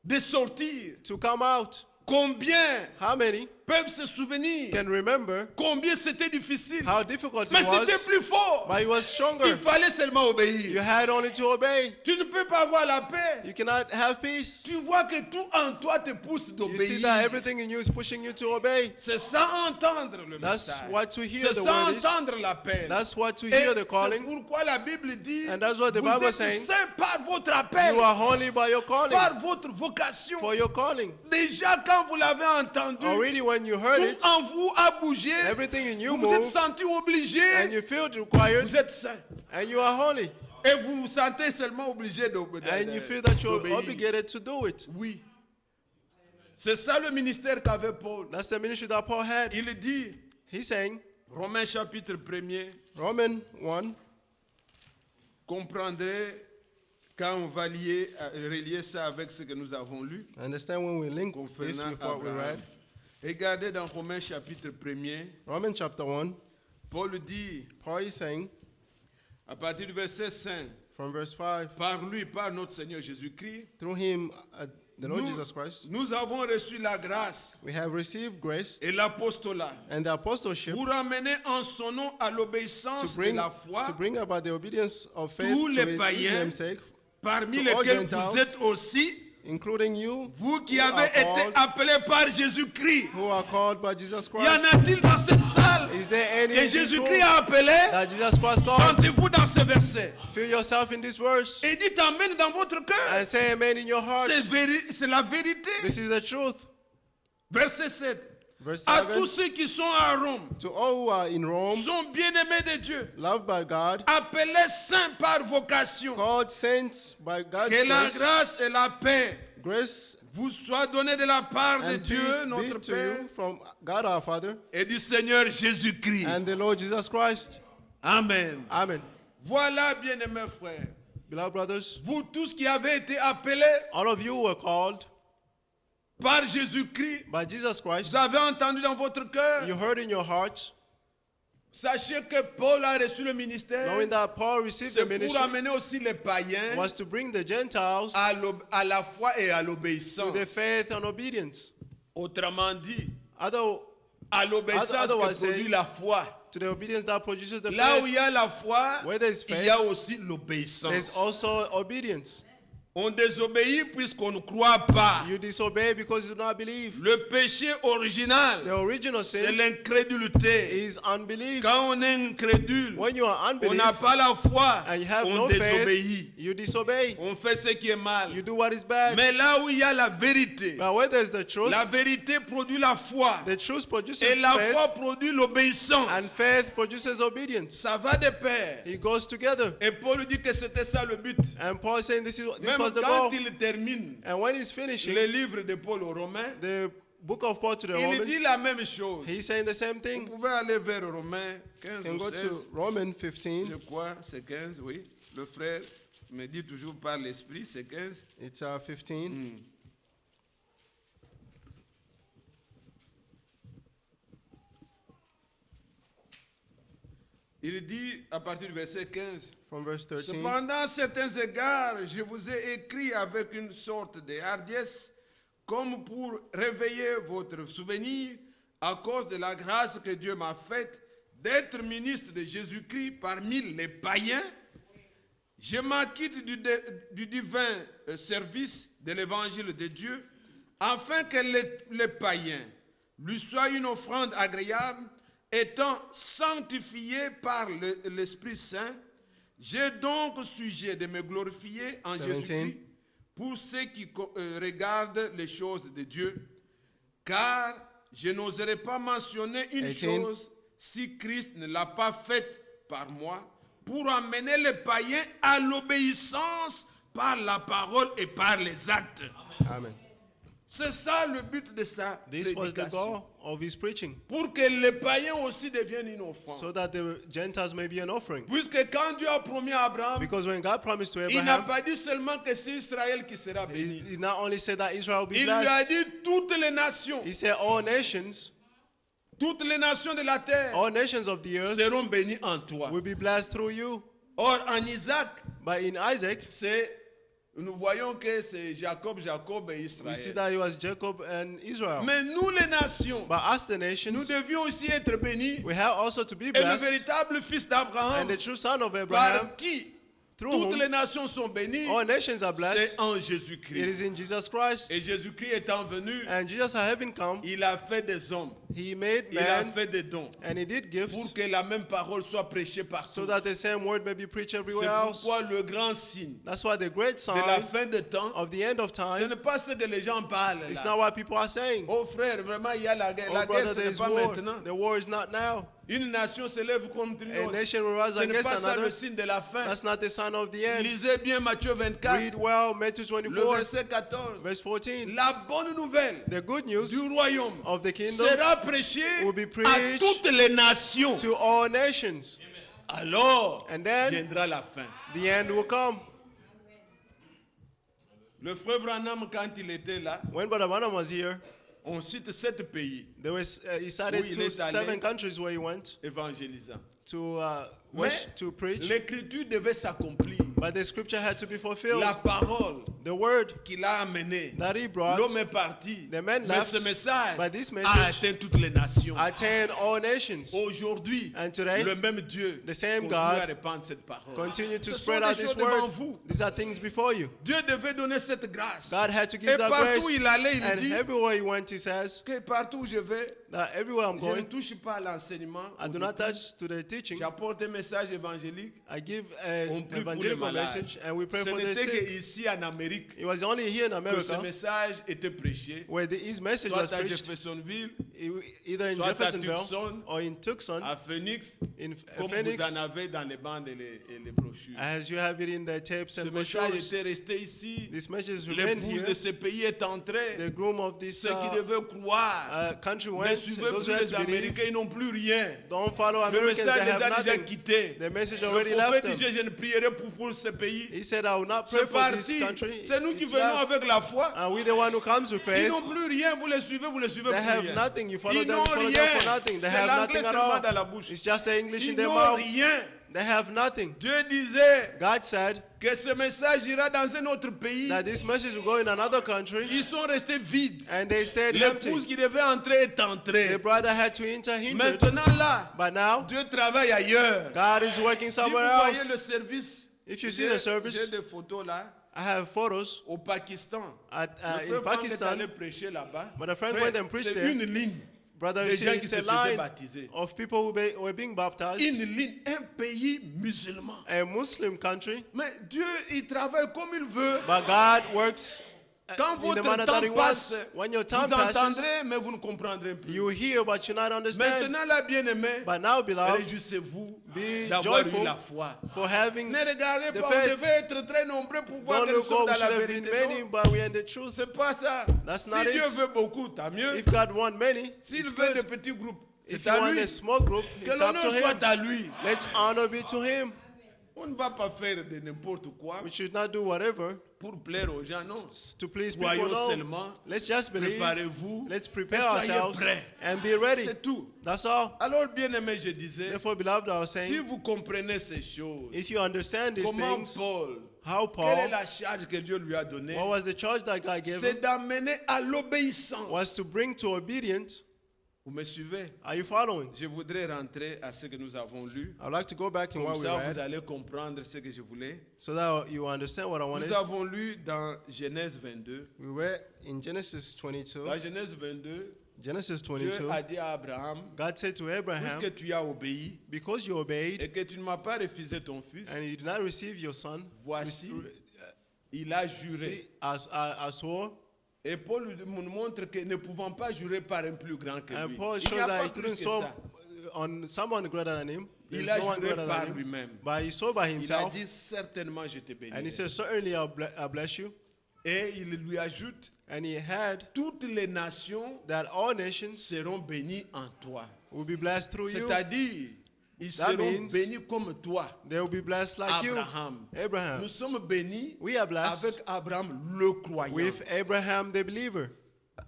de sortir, to come out? combien How many peuvent se souvenir can remember combien c'était difficile. how difficult Mais it c'était was, plus fort. but he was Il stronger. fallait seulement You obéir. had only to obey. Tu ne peux pas avoir la paix. You cannot have peace. Tu vois que tout en toi te pousse You see that d'obéir. everything in you is pushing you to obey. C'est sans entendre le That's message. what to hear C'est the sans word is. entendre l'appel. That's what to Et hear the c'est calling. pourquoi la Bible dit, And that's what the vous Bible êtes saying. saints par votre appel, You are holy by your calling, par votre vocation. for your calling. Déjà quand vous l'avez entendu, Already when you heard tout it, en vous a bougé, everything in you vous vous êtes moved, senti obligé, and you feel required, vous êtes saint. and you are holy. Et vous vous sentez seulement obligé And you feel that you're d'obéir. obligated to do it. Oui. C'est ça le ministère qu'avait Paul. That's the ministry that Paul had. Il dit, He's saying, Romains chapitre 1er, Romans 1, comprendrez quand on va relier ça avec ce que nous avons lu understand when we link this concernant with what we Abraham. read. Regardez dans Romains chapitre 1er, Romans chapter 1, Paul dit, Paul is saying, à partir du verset 5, from verse 5, par lui, par notre Seigneur Jésus-Christ, through him, the Lord nous, Jesus Christ, nous avons reçu la grâce we have received grace et l'apostolat and the apostleship pour amener en son nom à l'obéissance de la foi to bring about the obedience of faith tous to les his païens, name's sake, parmi to all lesquels Gentiles, vous êtes aussi, including you, vous qui who avez are été called- appelés par Jésus-Christ. who are called by Jesus Y en Christ. a-t-il dans cette salle Is there any que in this room Jésus-Christ a appelé? that Jesus Christ called? Sentez-vous dans ce verset. Feel yourself in this verse Et dites Amen dans votre cœur. and say amen in your heart. C'est la vérité. This is the truth. Verset 7. Verse À 7, tous ceux qui sont à Rome, to all who are in Rome, sont bien-aimés de Dieu, loved by God, appelés saints par vocation, called saints by God's que la grace, grâce et la paix grace vous soient données de la part de and Dieu, peace notre be to Père, you from God our Father et du Seigneur Jésus-Christ. and the Lord Jesus Christ. Amen. Amen. Voilà, bien-aimés frères, Beloved brothers, vous tous qui avez été appelés all of you were called par Jésus-Christ, by Jesus Christ. vous avez entendu dans votre cœur, You heard in your heart, sachez que Paul a reçu le ministère, knowing that Paul received c'est the pour ministry, amener aussi les païens was to bring the Gentiles à la foi et à to l'obéissance. the faith and obedience. Autrement dit, Other, à l'obéissance Otherwise, que produit say- la foi. to the obedience that produces the Là où faith, il y a la foi, where there is il faith, y a aussi there's l'obéissance. also obedience. On désobéit puisqu'on ne croit pas. You disobey because you do not believe. Le péché original, The original c'est sin l'incrédulité. is unbelief. Quand on est incrédule, When you are on unbelief n'a pas la foi, and you have on no désobéit. faith, you disobey. On fait ce qui est mal. You do what is bad. Mais là où il y a la vérité, But where there's the truth, la vérité produit la foi. the truth produces Et la faith, foi produit and l'obéissance. faith produces obedience. Ça va de pair. It goes together. Et Paul dit que c'était ça le but. And Paul is saying this Même was the quand goal. il termine And when he's finishing le livre de Paul aux Romains, the book of Paul to the il dit Romans, la même chose. he's saying the same Vous thing. pouvez aller vers Romains 15 You can ou go 16. to Romans Je 15. crois, c'est 15, oui. Le frère me dit toujours par l'esprit, c'est 15. It's 15. Il dit à partir du verset 15. From verse 13. Cependant, à certains égards, je vous ai écrit avec une sorte de hardiesse, comme pour réveiller votre souvenir à cause de la grâce que Dieu m'a faite d'être ministre de Jésus-Christ parmi les païens. Je m'acquitte du divin service de l'évangile de Dieu, afin que les païens lui soient une offrande agréable, étant sanctifiés par l'Esprit Saint. J'ai donc sujet de me glorifier en 17. Jésus-Christ pour ceux qui regardent les choses de Dieu, car je n'oserais pas mentionner une 18. chose si Christ ne l'a pas faite par moi, pour amener les païens à l'obéissance par la parole et par les actes. Amen. C'est ça le but de sa This was the prédication. goal of his preaching, Pour que les païens aussi deviennent une offrande. so that the Gentiles may be an offering. Puisque quand Dieu a promis à Abraham, Because when God promised to il n'a Abraham, pas dit seulement que c'est Israël qui sera béni. he not only said that Israel will be Il lui a blessed, dit toutes les nations, he said all nations de la terre all nations of the earth seront bénies en toi. will be blessed through you. Or en Isaac, But in Isaac, c'est nous voyons que c'est Jacob et We see Israël. that it was Jacob and Israel. Mais nous, les nations, But us, the nous nations, devions aussi être bénis. we have also to be Et le blessed. véritable fils And d'Abraham, the true son of Abraham, par qui through toutes whom les nations sont bénies, all nations are blessed, c'est en it Jésus-Christ. is in Jesus Christ. Et Jésus-Christ étant venu, And Jesus having come, il a fait des hommes, he made il a man, fait des dons and he did pour gifts, que la même parole soit prêchée so partout. that the same word may be preached C'est everywhere else. pourquoi le grand signe That's why the great de la sign fin de temps, of the end of ce time, n'est pas ce que les gens parlent. it's Là. not what people are saying. Oh frère, vraiment il y a la guerre. Oh La guerre, brother, ce there n'est is pas war. maintenant. The war is not now. Une nation se lève contre une A autre. nation will rise Ce n'est against pas ça another. le signe de la fin. That's not the sign of the end. Lisez bien Matthieu 24, Read well Matthew le 24, verset 14. verse 14. La bonne nouvelle The good news du royaume of the kingdom sera prêchée will be à preached toutes les nations. to all nations. Alors And then viendra la fin. the end will come. Le frère Branham, quand il était là, When Brother Branham was here, on cite 7 pays he cited Oui, il est allé. 7 countries where he went évangélisants. to Mais to preach. l'écriture devait s'accomplir. But the scripture had to be fulfilled. La parole The word qu'il a amenée, that he brought l'homme est parti. the man Mais left, ce message but this a message atteint toutes les nations. attained all nations. Aujourd'hui, And today, le même Dieu the same continue God à répandre cette parole. Continue to Ce sont spread des out this choses devant word. vous. These are things before you. Dieu devait donner cette grâce. God had to give Et that partout grace. où il allait, il And dit everywhere he went, he says que partout où je vais, that everywhere I'm je ne going, touche pas à l'enseignement. I do not touch to the teaching. J'apporte un message évangélique. I give On an prie pour les evangelical malades. message and we pray Ce for the n'était sick. qu'ici en Amérique It was only here in que ce America message était prêché, where his message soit was à preached, Jeffersonville, either in soit à Jeffersonville Tucson, or in Tucson, à Phoenix, in comme Phoenix, vous en avez dans les bandes et les brochures. as you have it in the tapes Ce and message brochures. était resté ici. This message remained L'épouse here. de ce pays est entrée. The groom of this Ceux qui devaient croire country ne went. suivaient Those plus who had les to believe, Américains, ils n'ont plus rien. don't follow Le Americans. They message les have a déjà nothing. quittés. The message Le already left prophète them. dit, je ne prierai pour ce pays. He said, I will not pray C'est for this parti. country. C'est nous qui It's venons left. avec la foi. And we the one who comes with Ils faith. n'ont plus rien, vous les suivez They pour have rien. nothing. You follow Ils them, n'ont you follow them for rien. nothing. They C'est have l'anglais nothing at seulement all. dans la bouche. It's just the English in Ils their n'ont mouth. rien. They have nothing. Dieu disait God said que ce message ira dans un autre pays. that this message will go in another country, Ils sont restés vides. and they stayed L'épouse empty. qui devait entrer est The entrée. brother had to enter hindered. Maintenant là, But now, Dieu travaille ailleurs. God is working Si vous somewhere voyez else. le service, If you see the j'ai service, des photos là I have photos au Pakistan. at, Le in frère Franck est allé Pakistan. prêcher là-bas. But a friend Frère, went and preached c'est there. une ligne. Brother, Des you see, gens qui it's se a faisaient line baptiser. of people who were being baptized. Une ligne, un pays musulman. A Muslim country, Mais Dieu, il travaille comme il veut. but God works Quand in the votre manner that He temps wants. passe, When your vous time passes, entendrez, mais vous ne comprendrez plus. you hear, but you not understand. Maintenant, là, bien-aimé, But now, beloved, réjouissez-vous be d'avoir eu joyful la foi. for having. Ne regardez The pas, faith. on devait être très nombreux pour voir Don't que nous look, sommes oh, we dans should la have been vérité. many, Non, but we are in the truth. c'est pas ça. That's Si not Dieu it. veut beaucoup, tant mieux. If God wants many, S'il it's veut des good. petits groupes, If c'est you à want lui. a small group, Que it's up to l'honneur Him. soit à lui. Let honor be to Him. On ne va pas faire de n'importe quoi We should not do whatever pour plaire aux gens, non. to please people. Voyons No. seulement, Let's just believe. préparez-vous, Let's et prepare soyez ourselves prêts. and be ready. C'est tout. That's all. Alors, bien-aimé, je disais, Therefore, beloved, I was si saying, vous comprenez ces choses, if you understand these comment things, Paul, how quelle est Paul, la charge que Dieu lui a donnée? what was the charge that God gave him, C'est d'amener à l'obéissance. was to bring to obedience. Vous me suivez? Are you following? Je voudrais rentrer à ce que nous avons lu. I'd like to go back in Comme what we ça, vous read allez comprendre ce que je voulais. so that you understand what I wanted. Nous avons lu dans Genèse 22. We read in Genesis 22. Dans Genèse 22, Genesis Dieu 22, a dit à Abraham, God said to Abraham, puisque tu as obéi because you obeyed et que tu ne m'as pas refusé ton fils, and you did not receive your son, voici, il a juré. see, I swore. Et Paul nous montre que ne pouvons pas jurer par un plus grand que And lui. Paul Il n'y shows a that pas he plus couldn't que swear ça. on someone greater than him. There's Il a no one juré greater par than him. lui-même. But he swore by Il a himself. dit certainement je te And he bénirai. said, certainly I'll bless you. Et il lui ajoute, And he had toutes les nations that all nations seront bénies en toi. will be blessed through you. C'est-à-dire, ils That seront means bénis comme toi, They will be blessed like Abraham. you. Abraham. Nous sommes bénis We are blessed avec Abraham le croyant. with Abraham the believer.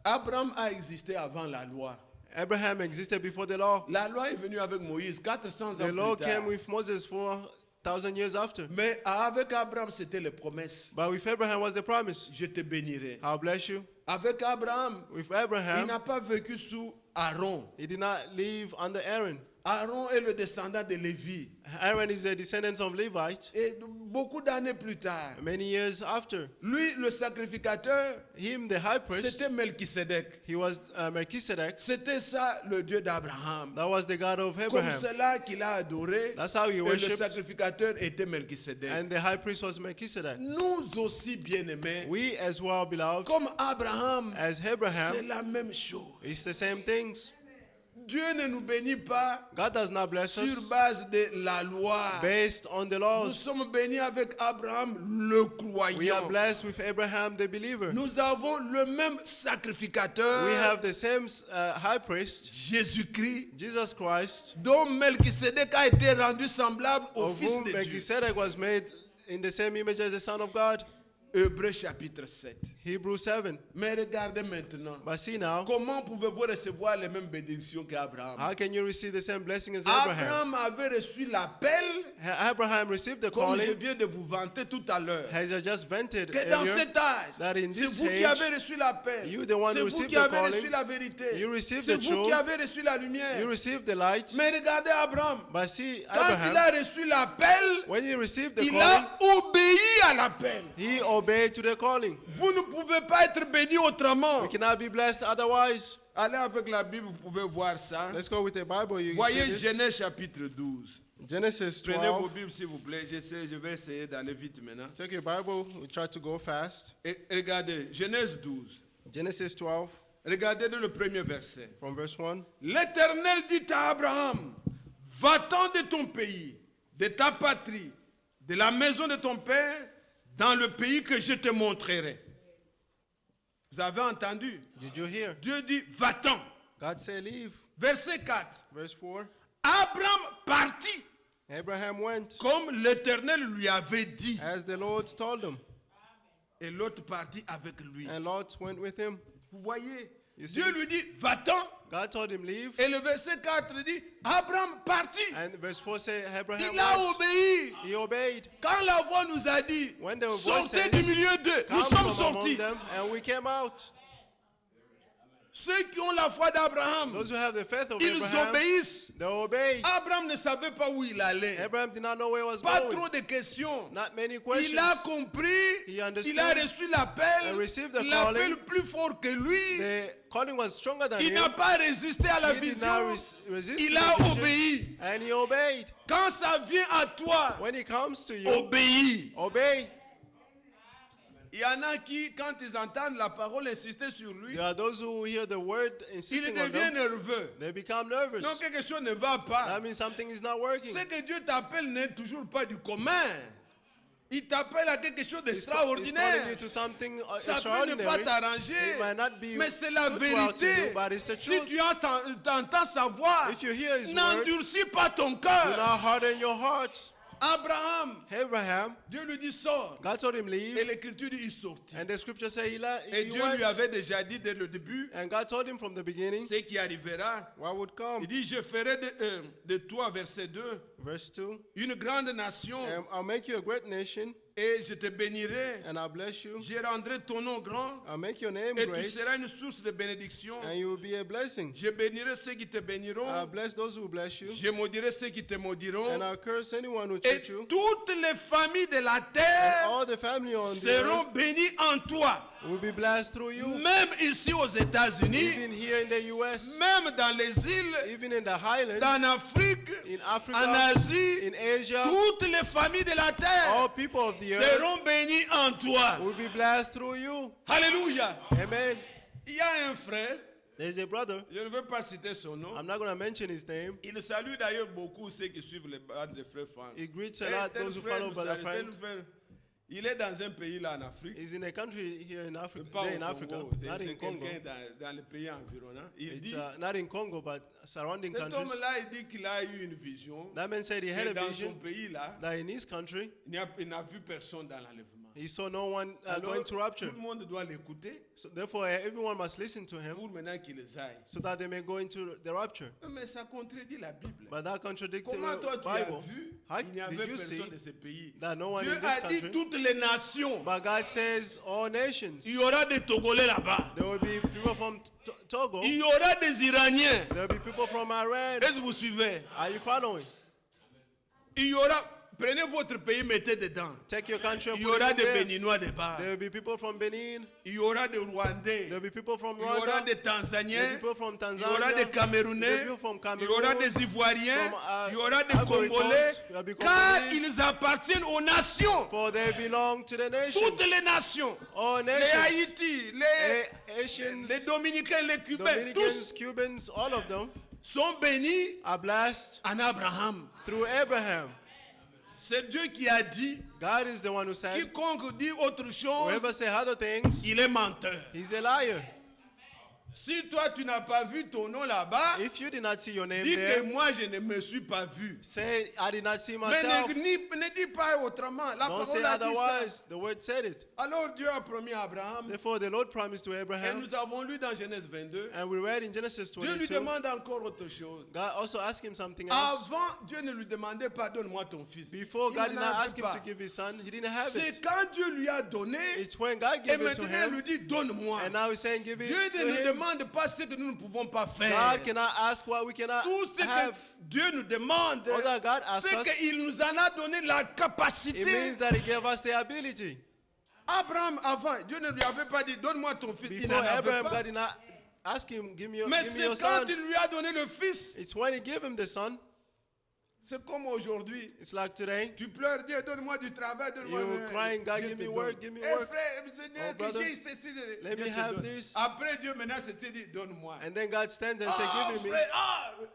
Abraham a existé avant la loi. Abraham existed before the law. La loi est venue avec Moïse 400 ans The law plus tard. came with Moses 1,000 years after. Mais avec Abraham, c'était les promesses. But with Abraham was the promise. Je te bénirai. I'll bless you. Avec Abraham, With il Abraham, n'a pas vécu sous Aaron. he did not live under Aaron. Aaron est le descendant de Lévi. Aaron is a descendant of Levite. Et beaucoup d'années plus tard, Many years after, lui, le sacrificateur, him, the high priest, c'était Melchisedec. he was Melchizedek. C'était ça le Dieu d'Abraham. That was the God of Comme Abraham. cela qu'il a adoré. That's how he Et le worshipped. sacrificateur était Melchisedec. And the high priest was Melchizedek. Nous aussi, bien-aimés, We as well, beloved, comme Abraham, as c'est Abraham, la même chose. it's the same things. Dieu ne nous bénit pas God does not bless sur us base de la loi. based on the Nous laws. sommes bénis avec Abraham, le We are croyant. blessed with Abraham, the believer. Nous avons le même sacrificateur, We have the same high priest, Jésus-Christ, Jesus Christ, dont Melchisedec a été rendu semblable au of Fils whom de Dieu. Melchizedek was made in the same image as the Son of God. Hébreux chapitre 7. Hebrews 7. Mais regardez maintenant, But see now, comment pouvez-vous recevoir les mêmes bénédictions qu'Abraham? how can you receive the same blessing as Abraham? Abraham avait reçu l'appel, Abraham received the comme je calling, viens de vous vanter tout à l'heure, as I just vented que dans earlier, cet âge, that in c'est this vous qui age, avez reçu l'appel, you the one c'est who vous received qui the avez calling, reçu la vérité, you received c'est the vous qui truth, avez reçu la lumière. you received the light. Mais regardez Abraham, But see, quand il Abraham, a reçu l'appel, when he received the il calling, a obéi à l'appel. he obeyed to the calling. Vous ne pouvez pas être béni autrement. We cannot be blessed otherwise. Allez avec la Bible, vous pouvez voir ça. Let's go with the Bible. You Voyez see this. Genèse chapitre 12. Genesis Prenez vos 12. Bibles s'il vous plaît. Je vais essayer d'aller vite maintenant. Take your Bible. We try to go fast. Et regardez, Genèse 12. Genesis 12, Regardez le premier verset. from verse 1. L'Éternel dit à Abraham, va-t'en de ton pays, de ta patrie, de la maison de ton père, dans le pays que je te montrerai. Vous avez entendu? Did you hear? Dieu dit, va-t'en. God said, leave. Verset 4. Verse 4. Abraham partit, Abraham went comme l'Éternel lui avait dit. as the Lord told him, Et l'autre partit avec lui. and Lot went with him. Vous voyez? You see? Dieu lui dit, va-t'en. God told him, leave. Et le verset 4 dit, Abraham partit. And verse 4 says, Abraham Il a went. obéi. He obeyed. Quand la voix nous a dit, When the voice sortez says, du milieu d'eux, nous Come sommes from among sortis. them, and we came out. Ceux qui ont la foi d'Abraham, Those who have the faith of ils Abraham, obéissent. they obey. Abraham ne savait pas où il allait. Abraham did not know where he was Pas going. trop de questions. Not many Il questions. a compris, He understood. il a reçu l'appel, And received the l'appel calling. plus fort que lui. The calling was stronger than Il him. n'a pas résisté à la He did not vision. resist Il the a vision, obéi. and he obeyed. Quand ça vient à toi, When it comes to you, obéis. obey. Il y en a qui, quand ils entendent la parole insister sur lui, There are those who hear the word ils insisting on deviennent them. nerveux. They become nervous. Donc quelque chose ne va pas. That means something is not working. Ce que Dieu t'appelle n'est toujours pas du commun. Il t'appelle à quelque chose He's calling you d'extraordinaire. to something Ça peut ne pas extraordinary. t'arranger, It might not be mais c'est la suitable to vérité. you, but it's the Si truth. tu entends sa voix, If you hear his word, n'endurcis pas ton do cœur. not harden your heart. Abraham, Abraham, Dieu lui dit sors. God told him Et leave, l'écriture dit il sortit. and the scripture says he Et Dieu went. lui avait déjà dit dès le début And God told him from the beginning ce qui arrivera. what would come. Il dit je ferai de toi, verset 2, Verse 2. une grande nation And I'll make you a great nation, et je te bénirai. and I'll bless you. Je rendrai ton nom grand I'll make your name et tu great, seras une source de bénédiction. and you will be a blessing. Je bénirai ceux qui te béniront. I'll bless those who bless you, Je maudirai ceux qui te maudiront. and I'll curse anyone who Et treats you. toutes les familles de la And terre all the family on the seront earth bénies en toi. will be blessed through you. Même ici aux États-Unis, Even here in the U.S., même dans les îles, even in the highlands, en Afrique, in en Africa, Asie, in Asia, toutes les familles de la all terre people of the earth seront bénies en toi. will be blessed through you. Alléluia. Amen. Il y a un frère, There's a brother. je ne veux pas citer son nom. I'm not going to mention his name. Il salue d'ailleurs beaucoup ceux qui suivent les bandes de frères Franck. He greets a Eh, lot tel those who frère follow nous Brother salue, tel Frank. frère. Il est dans un pays là en Afrique. He's in a country here in Africa, Pas there in au Africa, Congo, not in c'est Congo. quelqu'un dans les pays environnants. Il It's dit, not in Congo, but surrounding cet countries. homme-là, il dit qu'il a eu une vision. That man said he had Et a dans son vision pays là, that in his country, il n'a vu personne dans l'enlèvement. he saw no one Alors, going to tout rapture. le monde doit l'écouter So therefore, everyone must listen to him pour maintenant qu'il aille. so that they may go into the rapture. Mais ça contredit la Bible. But that contradicts Comment toi the tu as Bible. vu il n'y avait did you personne see de ce pays. that no one Dieu in this a dit country? toutes les nations. But God says all nations. Il y aura des Togolais là-bas. There will be people from Togo. Il y aura des Iraniens. There will be people from Iran. Est-ce que vous suivez? Are you following? Il y aura, prenez votre pays, mettez dedans. Take your country and Il y put aura it des in there. Béninois là-bas. There will be people from Benin. Il y aura des Rwandais. There will be people from Il y aura Rwanda. des There will Tanzaniens. be people from Il y aura Tanzania. des Camerounais. There will be people from Il y Cameroon. aura des Ivoiriens. From, Il y aura des Ivory Coast. Congolais. There will be Car Congolese. ils appartiennent aux nations. For they belong to the nation. Toutes les nations. All Les nations. Haïti, les Asians, Dominicains, les Cubains, Dominicans, tous Cubans, all of them sont bénis are blessed en Abraham. through Abraham. C'est Dieu qui a dit, God is the one who said, quiconque dit autre chose, whoever say other things, il est menteur. he's a liar. Si toi tu n'as pas vu ton nom là-bas, If you did not see your name dis que there, moi je ne me suis pas vu. say, I did not see Mais myself. ne dis pas autrement. La Don't say parole a dit ça. otherwise. The word said it. Alors Dieu a promis à Abraham, Therefore, the Lord promised to et Abraham, nous avons lu dans Genèse 22, and we read in Genesis Dieu lui 22, demande encore autre chose. God also asked him something else. Avant, Dieu ne lui demandait pas, donne-moi ton fils. Before, Il God did n'en not avait ask him pas. to give his son. He didn't have C'est it. quand Dieu lui a donné, It's when God et gave it to maintenant il him, lui dit, donne-moi. and now he's saying, give it Dieu to ne nous him. demande pas ce que nous ne pouvons pas faire. God cannot ask what we cannot Tout ce que have. Dieu nous demande, All that God asks c'est us, qu'il nous en a donné la it capacité. means that he gave us the ability. Abraham, avant, Dieu ne lui avait pas dit, donne-moi ton fils. Il Before n'en avait Abraham, pas. God did not ask him, give me your, Mais give me c'est your quand son. il lui a donné le fils. It's when he gave him the son. C'est comme aujourd'hui. It's like today. Tu pleures, Dieu, donne-moi du travail, donne-moi. You're crying, God, Dieu give te me donne. work, give me Eh, work. frère, Seigneur, Oh, que brother, j'ai ceci, let Dieu me te have donne. this. Après, Dieu maintenant se dit, donne-moi. And then God stands and says, Ah, give me. frère,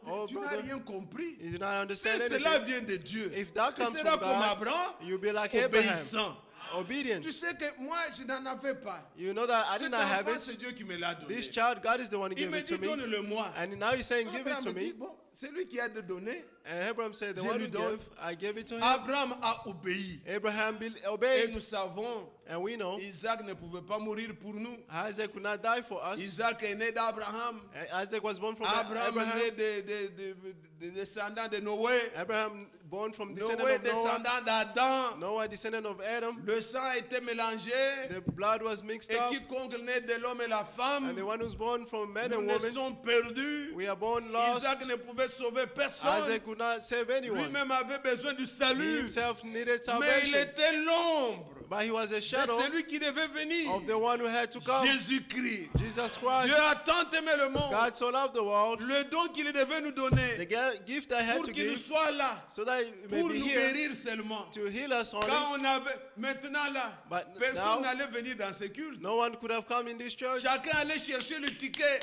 Oh, tu n'as brother. rien compris. You do not Si understand cela anything. vient de Dieu, If that tu comes seras from comme God, Abraham, you'll be like Abraham, obéissant. obedient. Tu sais que moi, je n'en avais pas. You know that I Cet did not have enfant, c'est it. Dieu qui me l'a donné. This child, God is the one who Il gave me it to dit, me. donne-le-moi. And now he's saying, give it Abraham to me dit, me. bon, c'est lui qui a de donner. And Abraham said, the Je one lui who donne. gave, I gave it to him. Abraham a obéi. Abraham Et obeyed. nous savons, And we know Isaac ne pouvait pas mourir pour nous. Isaac could not die for us. Isaac est né d'Abraham. Isaac was born from Abraham est né Abraham. des descendants de Noé. Abraham born from descendant Noé of Noah. descendant d'Adam. Noah descendant of Adam. Le sang a été mélangé. The blood was mixed Et up. quiconque naît de l'homme et la And the femme, one who's born from man nous and ne woman, sommes perdus. we are born lost. Isaac ne pouvait sauver personne. Isaac could not save anyone. Lui-même avait besoin du He salut. himself needed Mais il salvation. était l'ombre But he was a de shadow celui qui devait venir. of the one who had to come. Jésus-Christ. Jesus Dieu Christ. a tant aimé le monde. God so loved the world. Le don qu'il devait nous The donner gift I had pour to qu'il give soit là, so that he may pour be nous here guérir seulement. to heal us only. Quand on avait, maintenant là, But personne now- n'allait venir dans ce culte. No one could have come in this church. Chacun allait chercher le ticket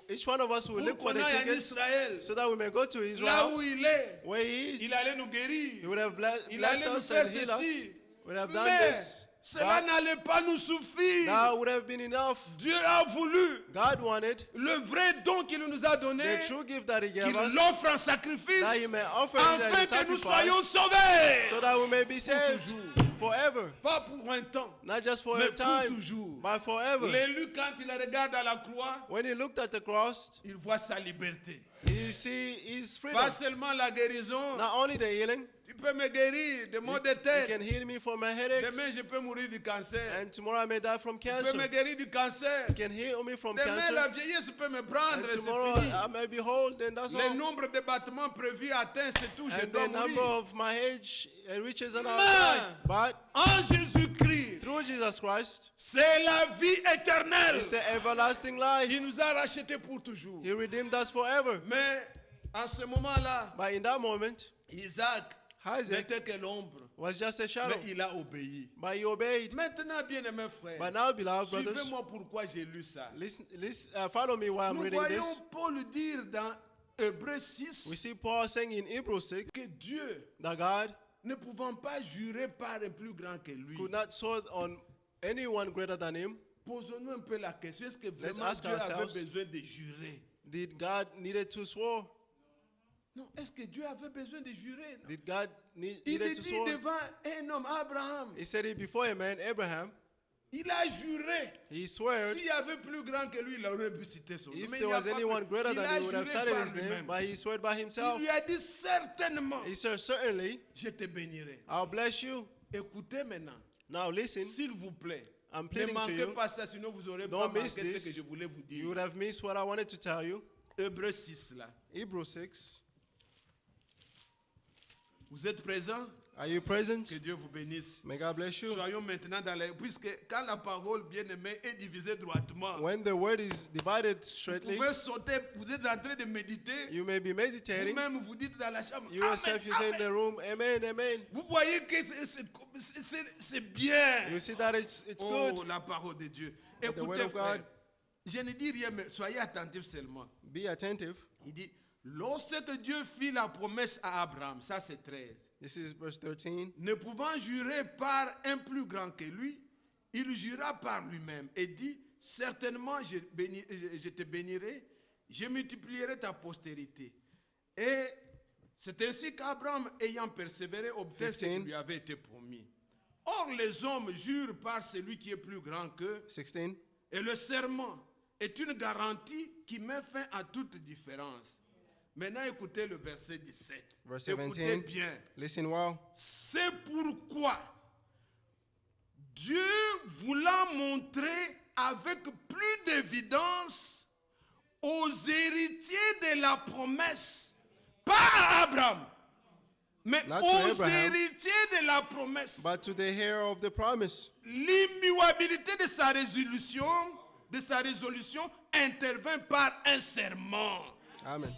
Each one of us will pour look for qu'on the aille en tickets Israël. so that we may go to Là Israel, où il est, where he is. il allait nous He guérir. would have Il blessed allait nous us faire and healed us. ceci. We would have done Mais this. cela But n'allait pas nous suffire. that would have been enough. Dieu a voulu God wanted le vrai don qu'il nous a donné, the true gift that he gave qu'il us, l'offre en sacrifice, that he may offer it as a afin que nous sacrifice, soyons sauvés. so that we may be saved toujours. forever. Pas pour un temps, Not just for mais a pour time, toujours. but forever. L'élu, quand il regarde à la croix, When he looked at the cross, il voit sa liberté. he see his freedom. Pas seulement la guérison. Not only the healing, Tu peux me guérir de maux de you tête. can heal me from my headache, Demain, je peux mourir du cancer. and tomorrow I may die from Tu peux cancer. me guérir du cancer. You can heal me from Demain, la cancer, vieillesse peut me prendre. and C'est tomorrow fini. I may be whole, then that's Le all. nombre de battements prévus atteint, c'est tout. Je And dois the number mourir. of my age reaches an Mais- outside. But En Jésus-Christ, through Jesus Christ, c'est la vie éternelle. it's the everlasting life. Il nous a rachetés pour toujours. He redeemed us forever. Mais en ce moment-là, But in that moment, Isaac Isaac n'était que l'ombre. was just a shadow. Mais il a obéi. But he obeyed. Maintenant, bien-aimés frères, But now, beloved brothers, suivez-moi pourquoi j'ai lu ça. listen, follow me while I'm Nous reading voyons this. Paul dire dans Hébreux We 6 see Paul saying in Hebrews 6 que Dieu, that God ne pouvant pas jurer par un plus grand que lui, could not swear on anyone greater than him. posons-nous un peu la question, est-ce que Let's vraiment ask Dieu avait ourselves. besoin de jurer? Did God needed to swear? Non, est-ce que Dieu avait besoin de jurer? Non. Did God Il needed est to dit swear? devant un homme, Abraham. He said it before a man, Abraham. Il a juré. He swore. S'il y avait plus grand que lui, il aurait pu citer son nom. If Mais there il n'y a was pas anyone plus. greater Il than a he would have juré cited par his name, lui-même. but he swore by Il himself. lui a dit certainement, He said, certainly, je te bénirai. I'll bless you. Écoutez maintenant, Now listen, s'il vous plaît, I'm ne pleading to manquez you. pas ça, sinon vous n'aurez pas Don't manqué miss ce que this. je voulais vous You dire. would have missed what I wanted to tell you. Hébreux 6 là. Hebrews 6. Vous êtes présents? Are you present? Que Dieu vous bénisse. May God bless you. Soyons maintenant dans les... Puisque quand la parole bien-aimée est divisée droitement, When the word is divided vous straightly, pouvez sauter, vous êtes en train de méditer, you may be meditating. vous-même vous dites dans la chambre, You Amen, yourself, you say in Amen. the room, Amen, Amen. Vous voyez que c'est bien. You see that it's Oh, good. la parole de Dieu. The word Écoutez, of frère, God. je ne dis rien, mais soyez attentifs seulement. Be attentive. Il dit, lorsque Dieu fit la promesse à Abraham, ça c'est 13, This is verse 13. ne pouvant jurer par un plus grand que lui, il jura par lui-même et dit, certainement je te bénirai, je multiplierai ta postérité. Et c'est ainsi qu'Abraham, ayant persévéré, obtint ce qui 15. lui avait été promis. Or, les hommes jurent par celui qui est plus grand qu'eux, 16. et le serment est une garantie qui met fin à toute différence. Maintenant, écoutez le verset 17. Verse Écoutez 17. bien. Listen well. C'est pourquoi Dieu voulant montrer avec plus d'évidence aux héritiers de la promesse, pas à Abraham, mais Not to aux Abraham. héritiers de la promesse, But to the heir of the promise, l'immuabilité de sa résolution intervint par un serment. Amen.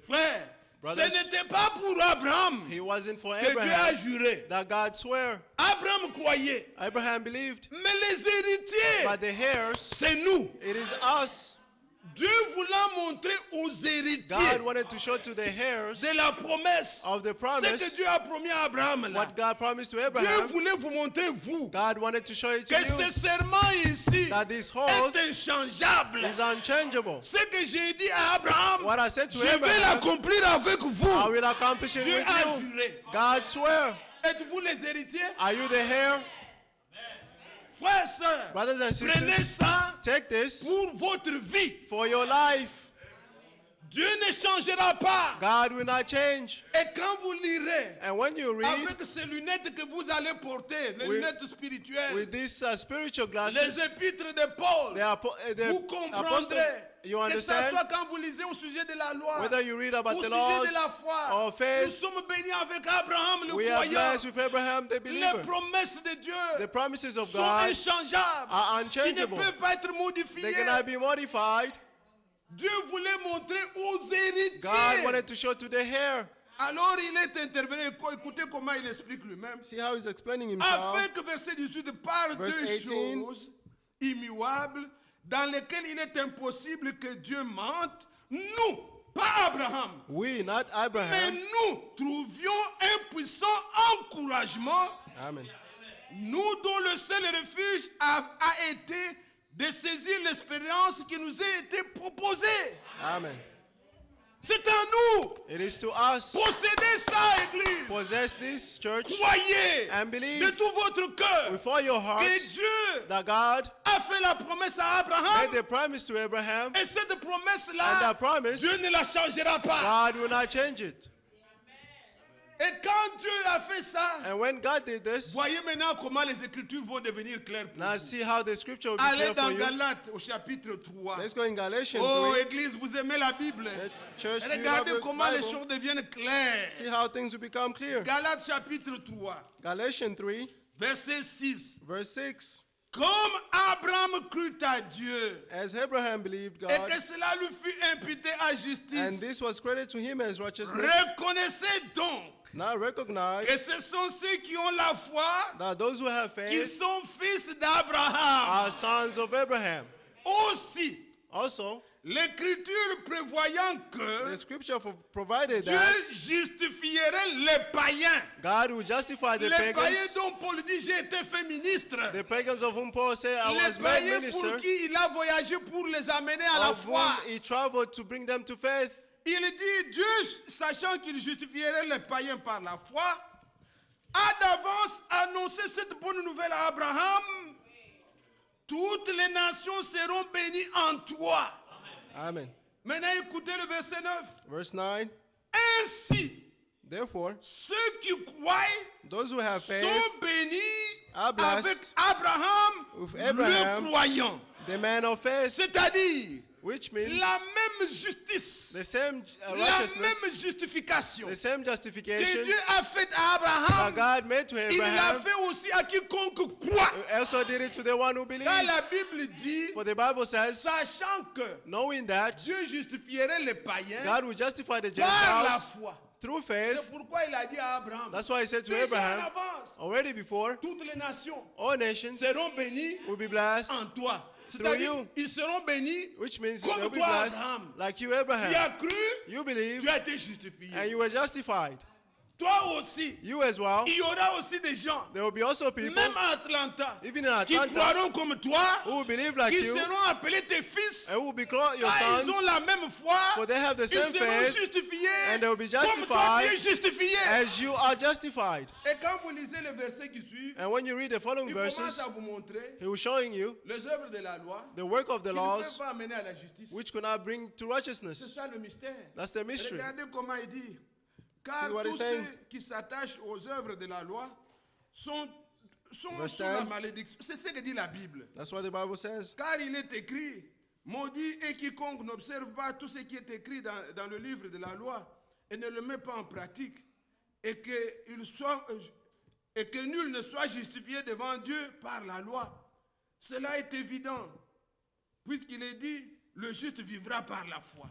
Frère, Brothers, ce n'était pas pour Abraham He wasn't for que Dieu a Abraham juré. that God swore. Abraham croyait. Abraham believed. Mais les héritiers, But the heirs, c'est nous. it is us. Dieu voulant montrer aux héritiers God wanted to show to the heirs de la promesse of the ce que promise Dieu a promis à Abraham. Là. what God promised to Dieu Abraham. voulait vous montrer, vous, God wanted to show it to que you ce serment ici that this est hold inchangeable. is unchangeable. Ce que j'ai dit à Abraham, What I said to je vais Abraham, l'accomplir avec I vous. will accomplish it Dieu with a you. juré. God swear. Êtes-vous les héritiers? Are you the heir? Frères, sœurs, Brothers and prenez sisters, ça take this pour votre vie. for your life. Dieu ne changera pas. God will not change. Et quand vous lirez, And when you read avec ces lunettes que vous allez porter, les With- lunettes spirituelles, with these spiritual les glasses, épîtres de Paul, the vous apostle, comprendrez you que ça understand? soit quand vous lisez au sujet de la loi, Whether you read about au the sujet laws de la foi, or faith, nous sommes bénis avec Abraham le we are croyant. blessed with Abraham the Les believer. promesses de Dieu The promises of sont God inchangeables. are Ils ne unchangeable. peuvent pas être They modifiés. cannot be modified. Dieu voulait montrer aux héritiers. God wanted to show to the heir. Alors il est intervenu. Écoutez comment il explique lui-même. See how he's explaining himself. Afin que verset 18 parle Verse de 18. choses immuables dans lesquelles il est impossible que Dieu mente. Nous, pas Abraham, We, not mais Abraham. nous trouvions un puissant encouragement, Amen. nous dont le seul refuge a été de saisir l'expérience qui nous a été proposée. Amen. C'est à nous. It is to us. Possédez ça, Église. Possess this church Croyez and de believe tout votre cœur with all your que hearts Dieu that God a fait la promesse à Abraham. made the promise to Abraham, Et cette and promesse-là, that promise, Dieu ne la changera pas. God will not change it. Et quand Dieu a fait ça, And when God did this, voyez maintenant comment les Écritures vont devenir claires pour now vous. see how the scripture will be Allez clear for dans you. Galates au chapitre 3. Let's go in Galatians Oh, 3. Église, vous aimez la Bible. Church, do you Regardez have the comment les Bible? choses deviennent claires. See how things will become clear. Galates chapitre 3, Galatians 3, verset 6. verse 6. Comme Abraham crut à Dieu, As Abraham believed et God, que cela lui fut imputé à and justice, this was credited to him as righteousness, reconnaissez donc now recognize que ce sont ceux qui ont la foi that those who have qui faith sont fils d'Abraham. are sons of Abraham. Aussi, Also, l'Écriture prévoyant the que scripture provided Dieu that justifierait les païens. God will justify the Les païens pagans, dont Paul dit j'ai été fait ministre. the pagans of whom Paul said, I Les was made païens minister, pour qui il a voyagé pour les amener à la of foi. whom he traveled to bring them to faith. Il dit Dieu, sachant qu'il justifierait les païens par la foi, a d'avance annoncé cette bonne nouvelle à Abraham. Toutes les nations seront bénies en toi. Amen. Maintenant, écoutez le verset 9. Verse 9. Ainsi, Therefore, ceux qui croient those who have faith sont bénis are blessed avec Abraham, with le Abraham, croyant. the man of faith, C'est-à-dire, which means la même justice, the same la righteousness, même justification the same que justification Dieu a faite à that Abraham, God made to il l'a Abraham, fait aussi à quiconque croit. also did it to the one who believes. Car la Bible dit, For the Bible says, sachant que knowing that Dieu justifierait les païens God will justify the par la Gentiles foi. through faith. C'est pourquoi il a dit à Abraham, That's why he said to déjà en Abraham, avance, already before, toutes les nations all nations seront bénies will be blessed, en toi. through C'est-à-dire, you. ils seront bénis which means comme they'll be toi, blessed Abraham. like you, Tu Abraham. as cru, You believe tu as été justifié. and you were justified. Toi aussi, You as well. il y aura aussi des gens, There will be also people, même à Atlanta, even in qui Atlanta, croiront comme toi, who will believe like qui you seront appelés tes fils, and who will be called your car ils ont sons, la même foi, for they have the ils same seront faith justifiés and they will be comme toi tu es justified justifié. as you are justified. Et quand vous lisez les versets qui suivent, And when you read the following il commence verses, à vous montrer he was showing you les œuvres de la loi the work of the qui ne peuvent laws pas amener à la justice. which could not bring to C'est righteousness. ça le mystère. That's the mystery. Regardez comment il dit. Car See what tous he's saying? ceux qui s'attachent aux œuvres de la loi sont Verse sous la 10. malédiction. C'est ce que dit la Bible. That's what the Bible says. Car il est écrit, maudit est quiconque n'observe pas tout ce qui est écrit dans le livre de la loi et ne le met pas en pratique, et que nul ne soit justifié devant Dieu par la loi. Cela est évident, puisqu'il est dit, le juste vivra par la foi.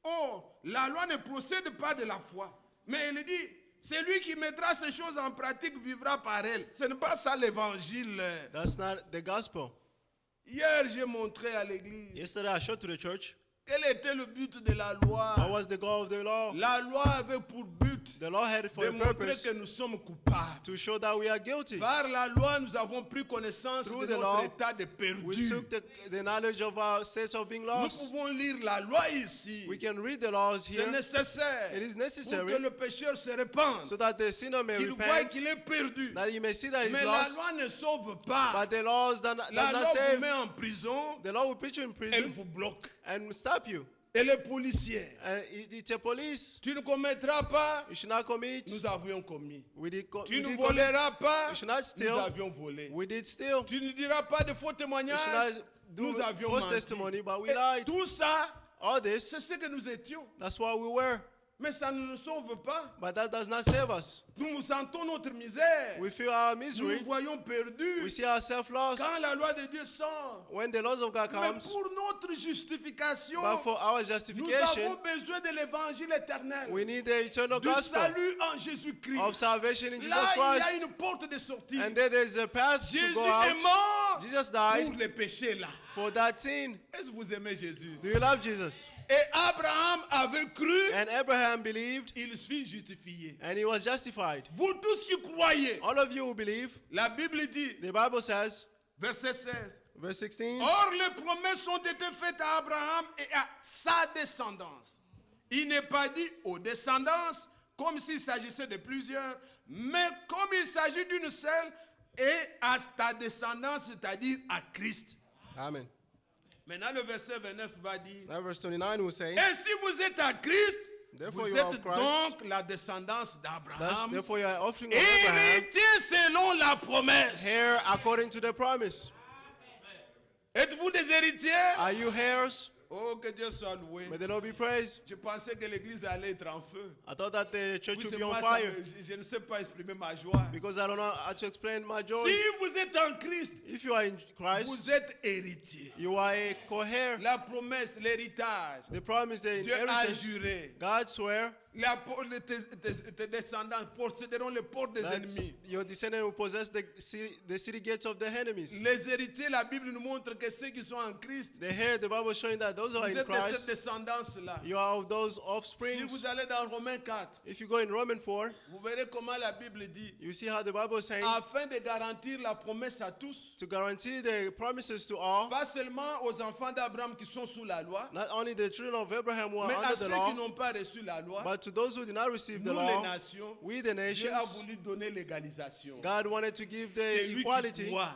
Or, la loi ne procède pas de la foi, mais il dit, celui qui mettra ces choses en pratique vivra par elles. Ce n'est pas ça l'évangile. That's not the gospel. Hier, j'ai montré à l'église Yesterday I showed to the church quel était le but de la loi. what was the goal of the law. La loi avait pour but The law had for de a montrer purpose que nous sommes coupables. to show that we are guilty. Par la loi, nous avons pris connaissance Through de the notre law, état de We perdu. took the knowledge of our state of being Nous lost. pouvons lire la loi ici. We can read the laws C'est here nécessaire It is pour necessary que le pécheur se répande, so that the sinner may qu'il voit repent, qu'il est perdu. that he may see that he's Mais la lost. loi ne sauve pas. But the laws does La not loi vous save. met en prison, The law will put you in elle prison vous bloque. and stop you. Et les policiers, And it's a police. tu ne commettras pas, You should not commit. nous avions commis. We did, Tu we ne did commit. voleras pas, You should not nous steal. avions volé. We did steal. Tu ne diras pas de faux You témoignages, should not do nous avions false menti. testimony, but we Et lied. tout ça, All c'est this, ce que nous étions. that's what we were. Mais ça ne nous sauve pas. But that does not save us. Nous sentons notre misère. We feel our Nous misery. nous voyons perdus. We see ourselves lost. Quand la loi de Dieu sort, When the laws of God mais comes, pour notre justification, but for our nous justification, avons besoin de l'évangile éternel, we need the eternal du gospel salut en Jésus-Christ. of salvation in Jesus Là, il y a Christ. une porte de sortie. And there is a path to Jésus go est out. mort Jesus pour died les péchés là. for that sin. Est-ce que vous aimez Jésus? Do you love Jesus? Et Abraham avait cru, And Abraham believed, il fut justifié. and he was justified. Vous tous qui croyez, All of you who believe, la Bible dit, the Bible says, verset 16, verse 16, or les promesses ont été faites à Abraham et à sa descendance. Il n'est pas dit aux descendances comme s'il s'agissait de plusieurs, mais comme il s'agit d'une seule et à ta descendance, c'est-à-dire à Christ. Amen. Maintenant le verset 29 va dire, Now verse 29 will say, et si vous êtes à Christ, Therefore vous you are êtes of Christ. donc la descendance d'Abraham, therefore you are offering of Abraham, héritier selon la promesse. heir according to the promise. Êtes-vous des héritiers? Are you heirs? Oh, que Dieu soit loué. May the Lord be praised. Je pensais que l'église allait être en feu. I thought that the church Oui, would c'est be on moi, fire je ne sais pas exprimer ma joie. because I don't know how to explain my joy. Si vous êtes en Christ, If you are in Christ, vous êtes héritier. you are a co-heir. La promesse, l'héritage, The promise, the Dieu a inheritance, juré. God swear Tes descendants posséderont les portes des that ennemis. your descendant will possess the city gates of the enemies. Les héritiers, la Bible nous montre que ceux qui sont en Christ, The heir, the Bible is showing that those who are vous in êtes de cette Christ, descendance-là. you are of those Si offsprings. vous allez dans Romains 4, If you go in Romans 4, vous verrez comment la Bible dit, you see how the Bible is saying afin de garantir la promesse à tous, to guarantee the promises to all, pas seulement aux enfants d'Abraham qui sont sous la loi, not only the children of Abraham who are mais à under ceux the qui law, n'ont pas reçu la loi, but to those who did not receive the Nous, les law, nations, we the Dieu a nations, voulu donner l'égalisation. God wanted to give C'est the lui qui equality. croit.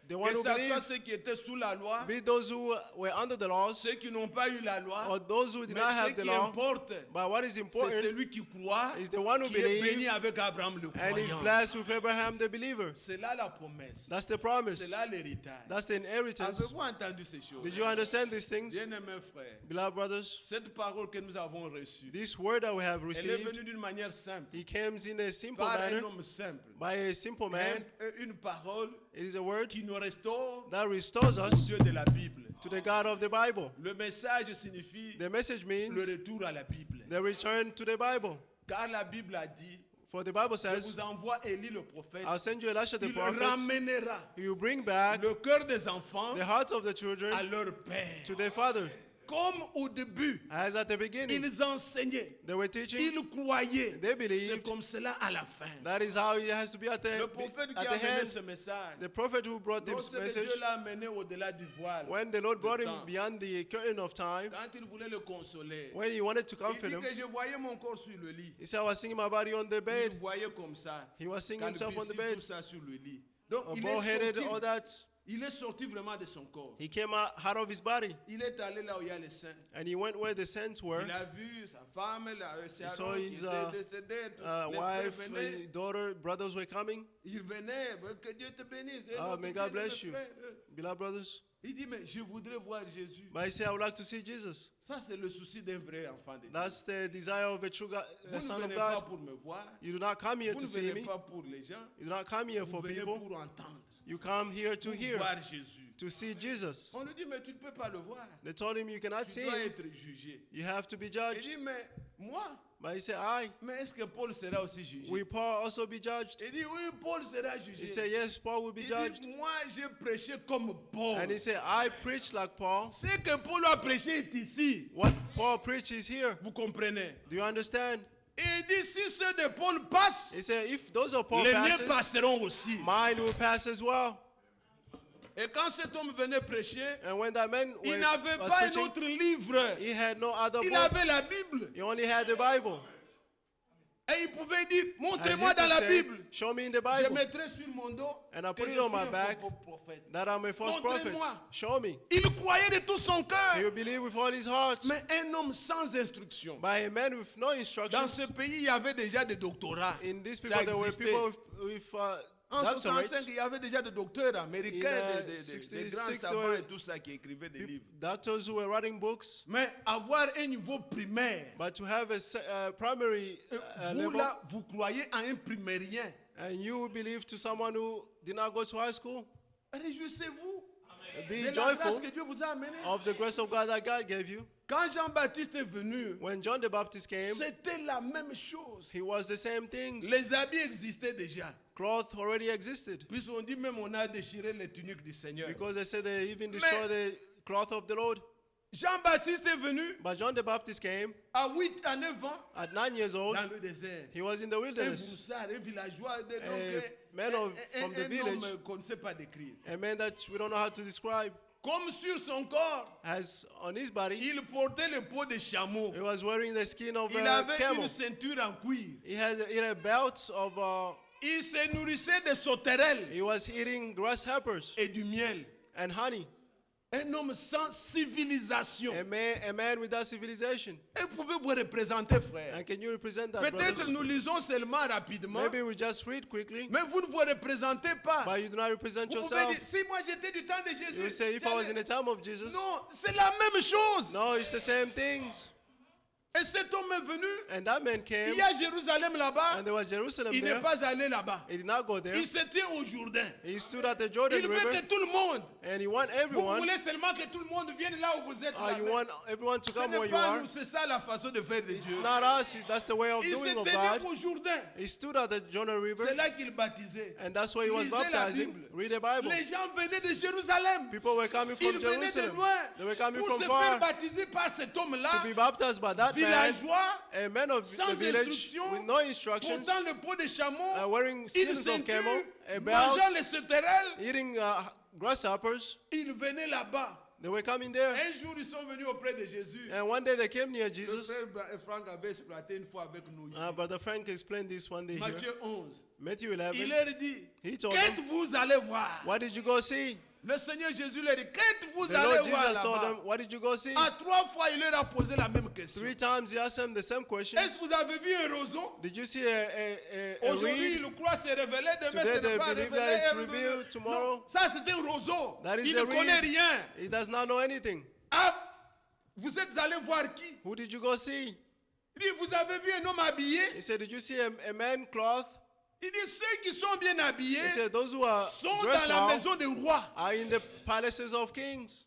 The one Que who ce soit believe, ceux qui étaient sous la loi, be those who were under the laws, ceux qui n'ont pas eu la loi, or those who did mais not ce have the qui law. importe, But what is c'est important celui qui croit, is the one who qui est béni believes avec Abraham le and is croyant. blessed with Abraham the believer. C'est là la promesse. That's the promise. C'est là l'héritage. That's the inheritance. Avez-vous entendu ces choses? Did you understand these things, Bien-aimés frères, beloved brothers? cette parole que nous avons reçue, This word that we have elle est received, venue d'une manière simple, it comes in a simple par un manner, homme simple. by a simple man. Une parole It is a word qui nous restaure that restores au us Dieu de la Bible. to the God of the Bible. Le message signifie The message le means retour à la Bible. the return to the Bible. Car la Bible a dit, For the Bible je says, vous envoie Élie le prophète, I'll send you Elisha the il prophet. ramènera He will bring back le cœur des enfants the hearts of the children à leur père. to their father. Comme au début, As at the beginning, ils enseignaient, they were teaching. ils croyaient. They believed. C'est comme cela à la fin. That is how it has to be at Le the, prophète qui at a the amené hand. ce message, The prophet who brought this lorsque message, Dieu l'a amené au-delà du voile, when the Lord brought du him temps, beyond the curtain of time, quand il voulait le consoler, when he wanted to il comfort dit him, que je voyais mon corps sur le lit. he said, I was singing my body on the Il bed. voyait comme ça. He was singing himself on the Calvitie, bed, tout ça sur le lit. Donc bald-headed, all that. il est sorti vraiment de son corps. He came out of his body, Il est allé là où il y a les saints. and he went where the saints were. Il a vu sa femme, saw Sharon, qui his, était décédée. Les Wife, frères venaient. daughter, brothers were coming. Il venait, que Dieu te bénisse. Et Oh, notre may God bien-aimé bless you, frère, beloved brothers. Il dit, mais je voudrais voir Jésus. But he said, I would like to see Jesus. Ça, c'est le souci d'un vrai enfant de Dieu. That's the desire of a true God, Vous a ne son of venez pas God. pour me voir. You do not come here Vous to ne see venez me. pas pour les gens. You do not come here Vous for venez people. pour entendre, You come here to pour hear, voir Jésus. to see Jesus. On lui dit, mais tu ne peux pas le voir. They told him, you cannot Tu see dois him. être jugé. You have to be Il judged. dit, mais moi, But he said, I. mais est-ce que Paul sera aussi jugé? Will Paul also be judged? Il dit, oui, Paul sera jugé. He said, yes, Paul will be Il judged. dit, moi, j'ai prêché comme Paul. And he said, I preach like Paul. Ce que Paul a prêché est ici. What Paul preaches here. Vous comprenez? Do you understand? Et il dit, si ceux de Paul passent, He said, if those of Paul les miens passes, passeront aussi. mine will pass as well. Et quand cet homme venait prêcher, And when that man il was n'avait pas un preaching, autre livre. he had no other Il book. avait la Bible. He only had the Bible. Et il pouvait dire, And he montrez-moi could dans la say, Bible. show me in the Je Bible mettrai sur mon dos. And I que put it je on suis my un back faux prophète. that I'm a false prophet. Montrez-moi. Show me. Il croyait de tout son He cœur. will believe with all his heart. Mais un homme sans instruction. By a man with no Dans instructions. ce pays, il y avait déjà des doctorats. In these Ça people, there were existait. people with En 65, doctorates. il y avait déjà des docteurs américains, In, des 66, grands there savants were et tout ça qui écrivaient des livres. Doctors who were writing books. Mais avoir un niveau primaire, But to have a primary vous level, là, vous croyez à un primérien. and you believe to someone who did not go to high school, Réjouissez-vous be de la grâce joyful que Dieu vous a amenée. of the grace of God that God gave you. Quand Jean-Baptiste est venu, When John the Baptist came, c'était la même chose. he was the same things. Les habits existaient déjà. Cloth already existed. Puisqu'on dit même on a déchiré les tuniques du Seigneur. Because they said they even destroyed the cloth of the Lord. Jean-Baptiste est venu But John the Baptist came à 8 à 9 ans at 9 years old. dans le désert. He was in the Un wilderness. broussard, un villageois, donc, man from the village. homme qu'on ne sait pas décrire. A man that we don't know how to describe. Comme sur son corps, Has on his body, il portait le peau de chameau. he was wearing the skin of Il a avait camel. une ceinture en cuir. He had a belt of, Il se nourrissait de sauterelles he was eating grasshoppers et du miel. and honey. Un homme sans civilisation. A man without civilization. Et pouvez-vous représenter, frère? And can you represent that, Peut-être brothers? nous lisons seulement rapidement, Maybe we just read quickly, mais vous ne vous représentez pas. but you do not represent Vous pouvez yourself. dire, si moi j'étais du temps de You Jésus, will say, if I was in the time of Jesus. non, c'est la même chose. No, it's the same things. Et cet homme est venu, And that man il came, y a Jérusalem là-bas, and there was Jerusalem il n'est there. pas allé là-bas. He did not go there. Il se tient au Jourdain. He stood at the Jordan Il veut River, que tout le monde, and he want vous everyone. voulez seulement que tout le monde vienne là où vous êtes. You là. want everyone to Ce come n'est where you pas are. nous, c'est ça la façon de faire de It's Dieu. not us. That's the way of Il doing se of tenait God. au Jourdain. He stood at the Jordan C'est River, là qu'il baptisait. and that's why he was Lisez la baptizing. Bible. Read the Bible. Les gens venaient de Jérusalem. People were coming Ils from venaient de Jerusalem. loin They were coming pour from se far faire baptiser par cet homme-là, to be baptized by that man, villageois, a man of sans the village instruction, with no instructions, portant le peau de chameau, wearing une skins of ceinture, camel, a mangeant belt, les sauterelles. eating grasshoppers. Il venait là-bas They were coming there. Un jour, ils sont venus auprès de Jésus. And one day they came near Le Jesus. frère Franck avait exploité une fois avec nous ici. Brother Frank explained this one day here. Matthieu 11. Matthew Il 11. leur dit, He told them, qu'êtes-vous allez voir? what did you go see? Le Seigneur Jésus leur dit, qu'êtes-vous The allez Lord voir Jesus told là-bas? them, what did you go see? À 3 fois, il leur a posé la même question. 3 times he asked them the same question. Est-ce que vous avez vu un roseau? Did you see a Aujourd'hui, reed? il croit se révéler, demain, Today ce they n'est pas believe révélé. that it's revealed, tomorrow. Non, ça, c'est un roseau. That is Il ne a connaît reed. rien. He does not know anything. Ah, vous êtes allés voir qui? Who did you go see? Il dit, vous avez vu un homme habillé? He said, did you see a man cloth? Il dit, ceux qui sont bien habillés He said, those who are sont dressed dans la well maison des rois. are in the palaces of kings.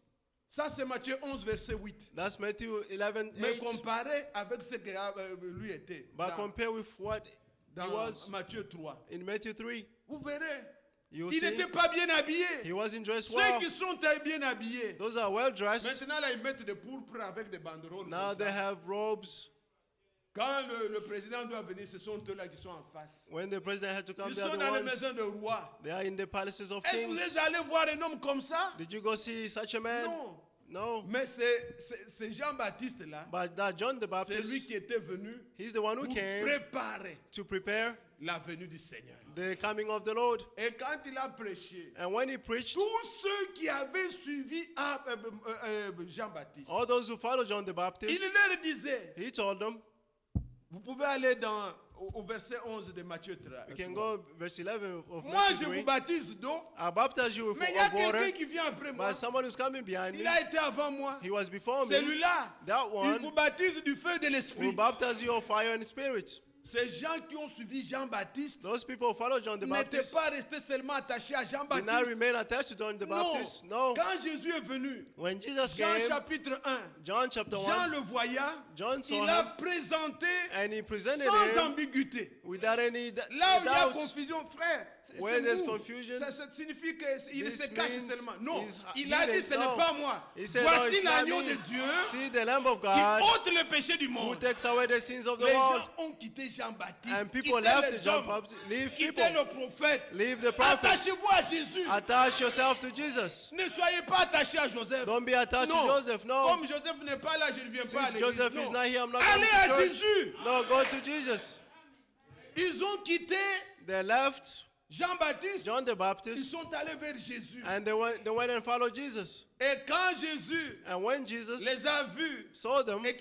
Ça, c'est Matthieu 11, verset 8. That's Matthew 11, Mais 8. comparé avec ce que lui était But compare with what he dans was Matthieu 3. in Matthew 3. Vous verrez, You il see, n'était pas bien habillé. he wasn't dressed Ceux well. qui sont bien habillés, Those are well dressed. maintenant là, ils mettent des pourpres avec des banderoles. Now comme they ça. have robes. Quand le président doit venir, ce sont eux là qui sont en face. When the president had to come, Ils they are sont the dans les ones. maisons de rois. They are in the palaces of Est-ce que vous kings. êtes allé voir un homme comme ça? Did you go see such a man? Non. No. Mais c'est Jean-Baptiste là, But that John the c'est Baptist, lui qui était venu he's the one who pour came préparer to prepare la venue du Seigneur. the coming of the Lord. Et quand il a prêché, And when he preached, tous ceux qui avaient suivi Jean-Baptiste, all those who followed John the il Baptist, leur disait, he told them, vous pouvez aller au verset 11 de Matthieu 3. you can go verse 11 of Moi, Matthew je 3. vous baptise d'eau, I baptize you with mais il y a of water, quelqu'un qui vient après moi. but someone who's coming behind me, Il a été avant moi. he was before me. Celui-là, That il one vous baptise du feu de will l'Esprit. baptize you of fire and spirit. Ces gens qui ont suivi Jean-Baptiste Those people who followed John the n'étaient Baptist pas restés seulement attachés à did not Jean-Baptiste. remain attached to John the Baptist. Non. No. Quand Jésus est venu, When Jesus Jean came, chapitre 1, John chapter Jean 1, le voya, John saw il a him présenté and he presented sans him ambiguïté. without any Là où il y a doubt. confusion, frère, Where c'est there's move. confusion, Ça signifie qu'il this se cache means seulement. Non, he's il a dit hidden. ce n'est No. pas moi. He said, no, Voici it's not l'agneau me. de Dieu See the Lamb of qui God ôte le péché du who monde. takes away the sins of the Les world. gens ont quitté Jean-Baptiste, And people quitté left les John hommes, Baptist. Leave quitté people. le prophète. Leave the prophets. Attachez-vous à Jésus. Attach yourself to Jesus. Ne soyez pas attachés à Joseph. Don't be attached Non. to Joseph. No. Comme Joseph n'est pas là, je ne viens pas à Since l'église. Joseph is Non. not here, I'm not Allez going à to church. Jésus. No, go to Jesus. Ils ont quitté They left Jean-Baptiste. John the Ils Baptist sont allés vers Jésus. and they went and followed Jesus. Et quand Jésus And when Jesus les a vus, saw them, et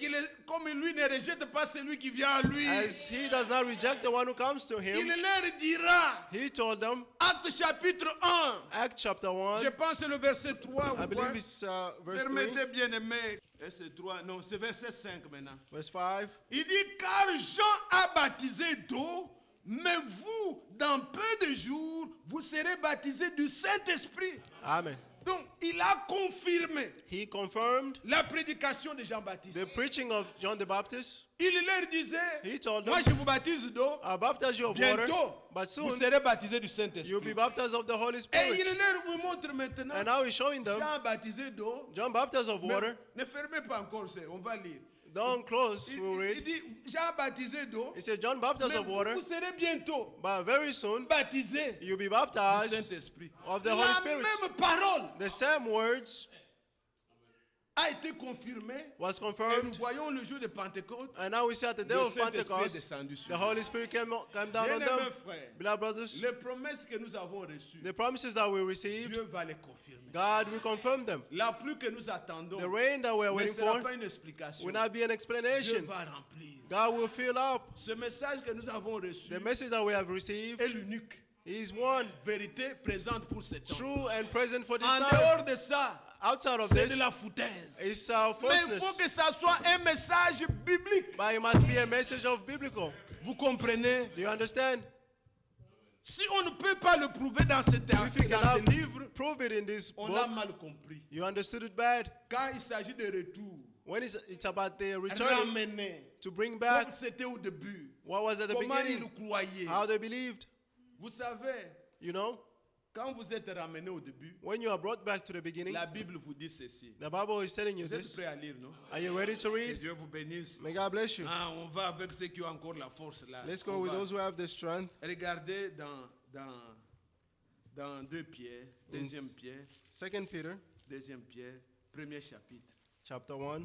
comme lui ne rejette pas celui qui vient à lui, as he does not reject the one who comes to il him, leur dira, he told them, Acte chapitre 1, Acts chapter 1, je pense que c'est le verset 3. I ou quoi? believe it's verse 3, Permettez bien aimé, et c'est 3, non, c'est verset 5 maintenant. verse 5. Il dit, car Jean a baptisé d'eau, mais vous, dans peu de jours, vous serez baptisés du Saint-Esprit. Amen. Donc, il a confirmé He confirmed la prédication de Jean-Baptiste. the preaching of John the Baptist. Il leur disait, He told moi them, je vous baptise d'eau, I'll baptize you of water, bientôt, but vous soon serez baptisés du you'll Saint-Esprit. be baptized of the Holy Et Spirit. il leur montre maintenant, And now he's showing them, Jean baptisé d'eau, John baptized of mais water. ne fermez pas encore ça, on va lire. Don't close, Il, we'll il read. dit, Jean baptisé d'eau, He said, John baptized mais of water, vous serez bientôt but very soon baptisés you'll be du baptized Saint-Esprit. of the Holy La Spirit. même parole The same words a été confirmée. was Et nous confirmed. voyons le jour de Pentecôte. And now we see at the day Le of Saint-Esprit est Pentecost, descendu sur the nous. Holy Spirit came down on Bien-aimés them. frères, Beloved brothers, les promesses que nous avons reçues, the promises that we received, Dieu va les confirmer. God will confirm them. La pluie que nous attendons The rain that we're ne waiting sera for pas une explication. will not be an Dieu explanation. va remplir. God will fill up. Ce message que nous avons reçu The message that we have received est l'unique is one, vérité présente pour ce temps. true and present for this En time. dehors de ça, Outside of c'est de this, la foutaise. it's Mais il faut falseness. que ça soit un message biblique. But it must be a message of biblical. Vous comprenez? Do you understand? Si on ne peut pas le prouver dans ce If you dans ce cannot livre, prove it in this on l'a book, mal compris. you understood it bad. Quand il s'agit de retour, When it's about the returning, ramener, to bring comme back c'était au début, what was at the comment ils beginning, croyaient. how they believed. Vous savez, You know, quand vous êtes ramené au début, when you are brought back to the beginning, la Bible vous dit ceci. the Bible is telling you Vous êtes this. prêts à lire, non? Are you ready to Que read? Dieu vous bénisse. May God bless you. Ah, on va avec ceux qui ont encore la force là. Let's On go with va. those who have the strength. Regardez dans 2 Pierre, deuxième Pierre, 2 Peter, deuxième Pierre, premier chapitre. chapter 1.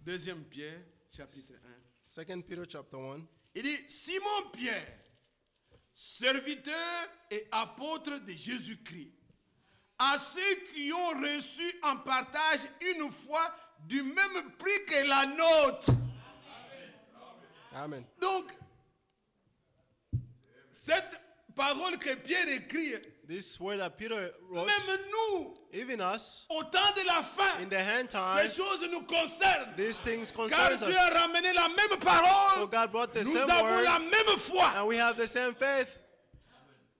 Deuxième Pierre, chapitre 1. 2 Peter chapter 1. Il dit, Simon Pierre, serviteur et apôtre de Jésus-Christ, à ceux qui ont reçu en partage une foi du même prix que la nôtre. Amen. Donc, cette parole que Pierre écrit, This word that Peter wrote, même nous, even us, au temps de la fin, in the end ces time, choses nous concernent. these things Car concern Dieu us. a ramené la même So parole. God brought the Nous same avons word, la même foi. and we have the same faith.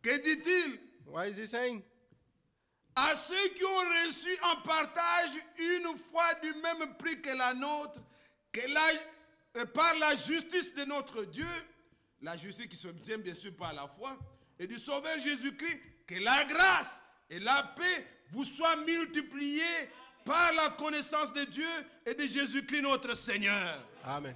Que dit-il? Why is he saying? À ceux qui ont reçu en partage une foi du même prix que la nôtre, par la justice de notre Dieu, la justice qui s'obtient bien sûr par la foi, et du Sauveur Jésus-Christ, que la grâce et la paix vous soient multipliées par la connaissance de Dieu et de Jésus-Christ notre Seigneur. Amen.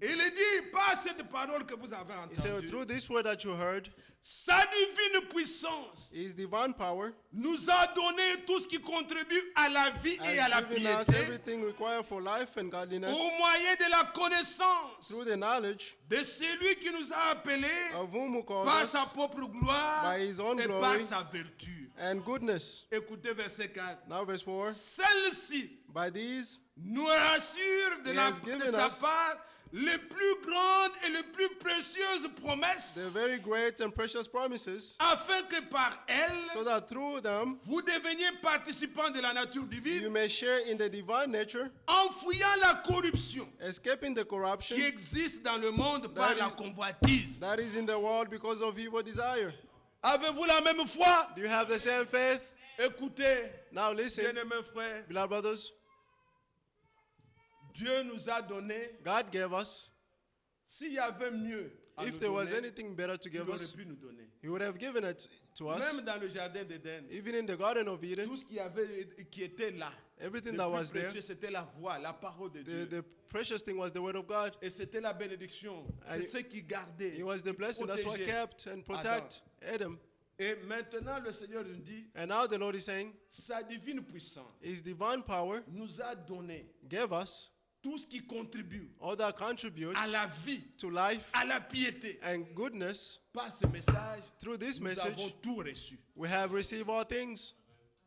Et il est dit, par cette parole que vous avez He said, entendue, through this word that you heard, sa divine puissance His divine power nous a donné tout ce qui contribue à la vie et à la has given us piété everything required for life and godliness au moyen de la connaissance through the knowledge de celui qui nous a appelés of whom who called par us sa propre gloire by his own et glory par sa vertu. and goodness. Écoutez verset 4. Now verse 4. Celle-ci By these nous rassure de, He la, has given de sa us part les plus grandes et les plus précieuses promesses the very great and precious promises, afin que par elles so that through them vous deveniez participants de la nature you divine, may share in the divine nature, enfouillant la corruption escaping the corruption qui existe dans le monde par That la is- convoitise. that is in the world because of evil desire. Avez-vous la même foi? Do you have the same faith? Écoutez, Now listen, bien-aimés frères, beloved brothers, Dieu nous a donné, God gave us. s'il y avait mieux à nous If there was donner, anything better to il give aurait us, pu nous donner. He would have given it to us. Même dans le jardin d'Éden, Even in the Garden of Eden, tout ce qui était là, everything le that plus was there, précieux, c'était la voix, la parole de Dieu. the precious thing was the word of God. Et c'était la bénédiction. And C'est it- ce qui gardait. It was the qui blessing that's what protégeait kept and protect Adam. Et maintenant, le Seigneur nous dit, And now the Lord is saying, sa divine puissance His divine power nous a donné gave us tout ce qui contribue all that contributes à la vie, to life à la piété. and goodness. Par ce message, Through this nous avons message, tout reçu. we have received all things.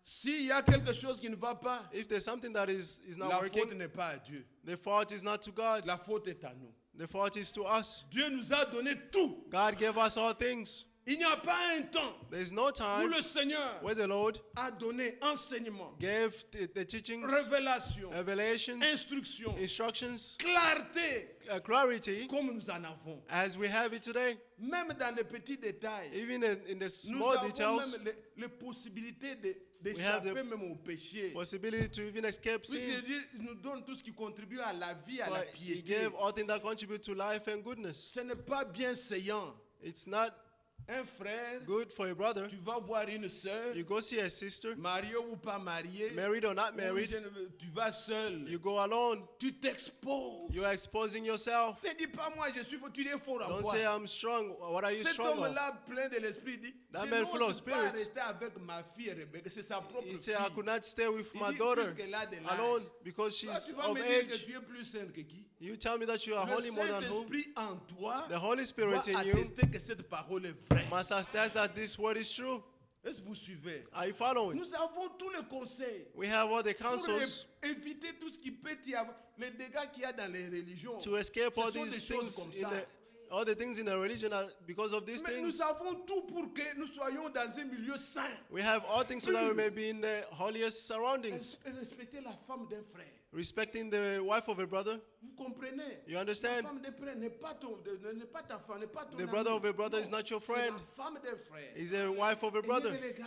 S'il y a quelque chose qui ne va pas, If there's something that is not la faute working, n'est pas à Dieu. the fault is not to God. La faute est à nous. The fault is to us. Dieu nous a donné tout. God gave us all things. Il n'y a pas un temps There's no où time le Seigneur where the Lord a donné enseignement, gave the teachings, révélation, revelations, instruction, instructions, clarté, clarity comme nous en avons. as we have it today. Même dans les petits détails, Even in the nous small avons details, même les possibilités have d'échapper the même au péché. possibility to even escape sin. Puisqu'il nous donne tout ce qui contribue à la vie, à la But He piété. gave all things that contribute to life and goodness. Ce n'est pas bienséant. It's not Un frère, good for a brother. tu vas voir une sœur, You go see a sister, mariée ou pas mariée, married or not ou married, tu vas seul, you go alone. tu t'exposes. You are exposing yourself. Ne dis pas moi je suis fort, tu es fort en Don't quoi. say I'm strong. What are you Cet strong of? homme-là plein de l'esprit dit, That je man full of n'ose pas spirit. rester avec ma fille Rebecca, c'est sa propre He fille. said, I could not stay with Il my dit, daughter puisqu'elle a de l'âge. alone because Toi, she's tu vas of me dire que age. tu es plus saint que qui? You tell me that you are Le holy more than who? Saint-Esprit en toi The Holy doit Spirit in you attester que cette parole est vraie. must attest that this word is true. Est-ce que vous suivez? Are you following? Nous avons tous les conseils We have all the pour counsels éviter tout ce qui peut y avoir, les dégâts qu'il y a dans les religions. to escape Ce all sont des these choses things comme in ça. all the things in the religion are because of these Mais things. nous avons tout pour que nous soyons dans un milieu saint. We have all things so that we may be in the holiest surroundings, Respecter la femme d'un frère. respecting the wife of a brother. Vous comprenez? You La understand? femme d'un frère n'est pas ta femme, n'est pas ton The ami. brother of a brother is Non, not your c'est friend. la femme d'un frère. He's a wife of a Et brother. les gars,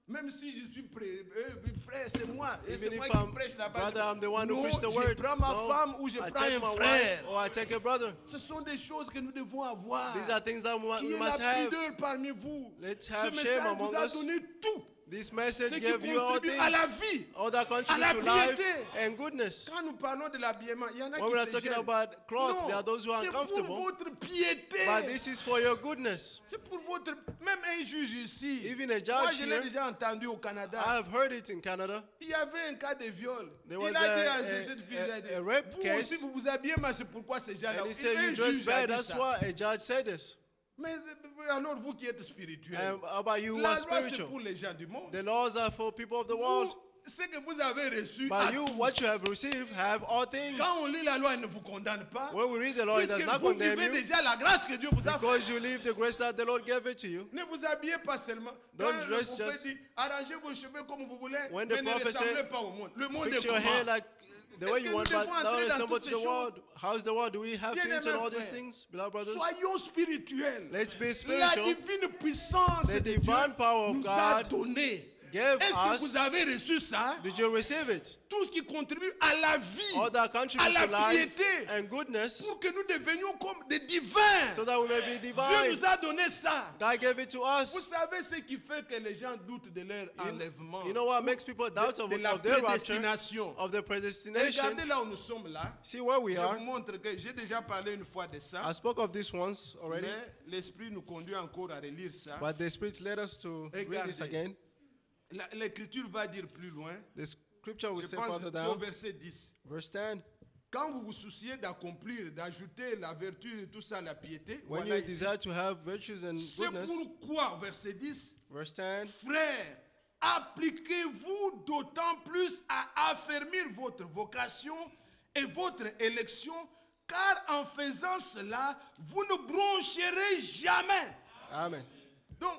même si je suis frère, c'est moi. Et Even c'est moi if qui I'm prêche là-bas. brother, I'm the one who Non, preached the je word. prends ma No, femme ou je I prends take un my wife frère. or I take a brother. Ce sont des choses que nous devons avoir. These are things that Qui we est must la have. pudeur parmi vous? Let's Ce have shame message among vous a us. donné tout. This Ce message qui gave you all contribue things, à la vie. all that contribute la to life piété. and goodness. Quand nous parlons de l'habillement, il y en a When we qui are se talking gênent. about cloth, Non, there are those who are c'est pour uncomfortable. votre piété. But this is for your goodness. C'est pour votre... Même un juge ici. Even a Moi, judge je l'ai here, déjà entendu au Canada. I have heard it in Canada. Il y avait un cas de viol. There Il was a dit a- à cette fille, il a dit, a rape vous case. aussi, vous vous habillez, mais c'est pourquoi ces gens-là... And he Un said, you juge dress a bad. dit That's ça. why a judge said this. Mais alors, vous qui êtes spirituel, And how about you who la are loi, c'est spiritual? pour les gens du monde. The laws are for people of the world. Vous, ce que vous avez reçu, But you, what you have received, have all things. quand on lit la loi, elle ne vous condamne pas. When we read the law, it does Puisque not vous condemn vivez you. déjà la grâce que Dieu vous a faite. Because you live the grace that the Lord gave it to you. Ne vous habillez pas seulement. Don't Quand le dress prophète just- dit, arrangez vos cheveux comme vous voulez, When the mais ne prophet ressemblez said, pas au monde. Le monde Fix est your hair comment? like the way Est-ce you que want, nous but devons entrer don't dans resemble toutes to ces the world. How's the world? Do we have to Bien-aimés enter all these frères, things, beloved brothers? Soyons spirituels. Let's be La spiritual. divine puissance The de divine Dieu power of nous a God donné. gave Est-ce que us. vous avez reçu ça? Did you receive it? Tout ce qui contribue à la vie, All that à contribute la to life piété, and goodness, pour que nous devenions comme des divins. so that we may be Dieu divine. nous a donné ça. God gave it to Vous us. savez ce qui fait que les gens doutent de leur enlèvement, You know what makes people doubt de la of their rapture, prédestination. of their predestination? Regardez là où nous sommes là. See where we Je are. vous montre que j'ai déjà parlé une fois de ça. I spoke of this once already, Mais l'Esprit nous conduit encore à relire ça. but the Spirit led us to read this Regardez. again. L'Écriture va dire plus loin. The scripture will Je say pense further que c'est au down, verset 10. verse 10. Quand vous vous souciez d'accomplir, d'ajouter la vertu et tout ça, la piété, When voilà you ici. desire to have virtues and C'est goodness, pourquoi, verset 10, verse 10, frères, appliquez-vous d'autant plus à affermir votre vocation et votre élection, car en faisant cela, vous ne broncherez jamais. Amen. Donc,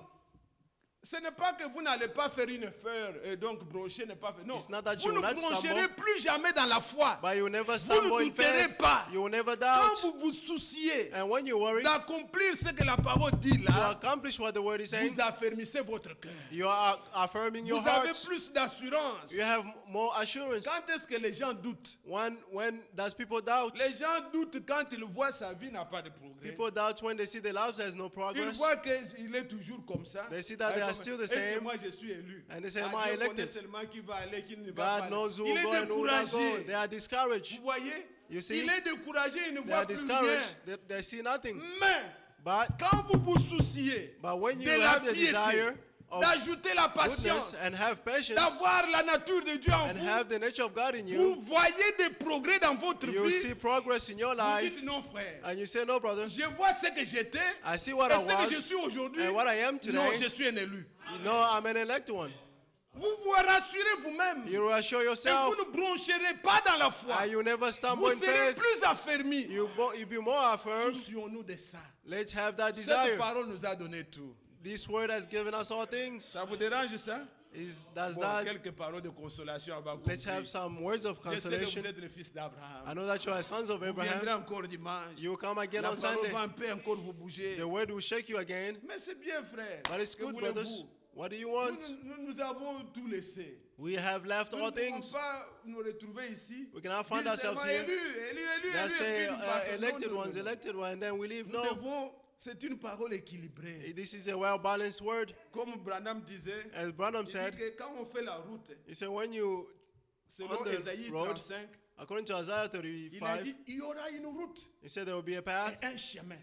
ce n'est pas que vous n'allez pas faire une erreur et donc broncher n'est pas fait. Non, It's not that vous you ne will not broncherez stumble, plus jamais dans la foi. but you will never Vous stumble ne in douterez faith. pas. You will never Quand doubt. vous vous souciez And when you worry, d'accomplir ce que la parole dit to là, accomplish what the word is saying, vous affermissez votre cœur. you are affirming your Vous avez heart. plus d'assurance. You have more assurance. Quand est-ce que les gens doutent? When does people doubt? Les gens doutent quand ils voient sa vie n'a pas de progrès. People doubt when they see their lives has no Ils progress. voient qu'il est toujours comme ça. They see that they are still the Est-ce que same. moi je suis élu? And they say, Ah, am I Dieu connaît elected? seulement qui va aller, qui ne va God pas knows who aller. Il will est go and who will not go. découragé. They are discouraged. Vous voyez? You see? Il est découragé, il ne They are voit plus rien. discouraged. They see nothing. Mais But quand vous vous souciez when you de la have the piété, desire of d'ajouter la goodness patience, and have patience d'avoir la nature de Dieu en and vous, have the nature of God in vous you, voyez des progrès dans votre you vie. see progress in your Vous life, dites non, frère. and you say, no, brother, Je vois ce que j'étais I see what et I ce que je was suis aujourd'hui. and what I am Non, today. je suis un élu. You know I'm an elect one. Vous vous rassurez vous-même. You reassure Et yourself, vous ne broncherez pas dans la foi. and you never stumble Vous in serez faith. plus affermis. You be more affirmed. Soucions-nous de ça. Let's have that Cette desire. parole nous a donné tout. This word has given us all things. Ça vous dérange ça? Does Bon, that? quelques paroles de consolation avant qu'on Let's have prie. some words of Je sais que consolation. vous êtes le fils I d'Abraham. know that you are sons of Vous viendrez Abraham. encore dimanche. You will come again La on parole Sunday. va un peu encore vous bouger. The word will shake you again. Mais c'est bien, frère. But it's Que good, voulez-vous? brothers. What do you Nous, want? nous avons tout laissé. We have left Nous all ne pouvons things. pas nous retrouver ici. We cannot find Dire ourselves seulement here. élu, Let's say et puis nous partons. elected Non, non, ones, non. elected one, and then we leave. Nous No. devons, c'est une parole équilibrée. This is a well-balanced word. Comme Branham disait, As Branham il dit said, que quand on fait la route, he said when you, selon on the Ésaïe road, 35, according to Isaiah il a 35, dit il y aura une route he said there will be a path et un chemin.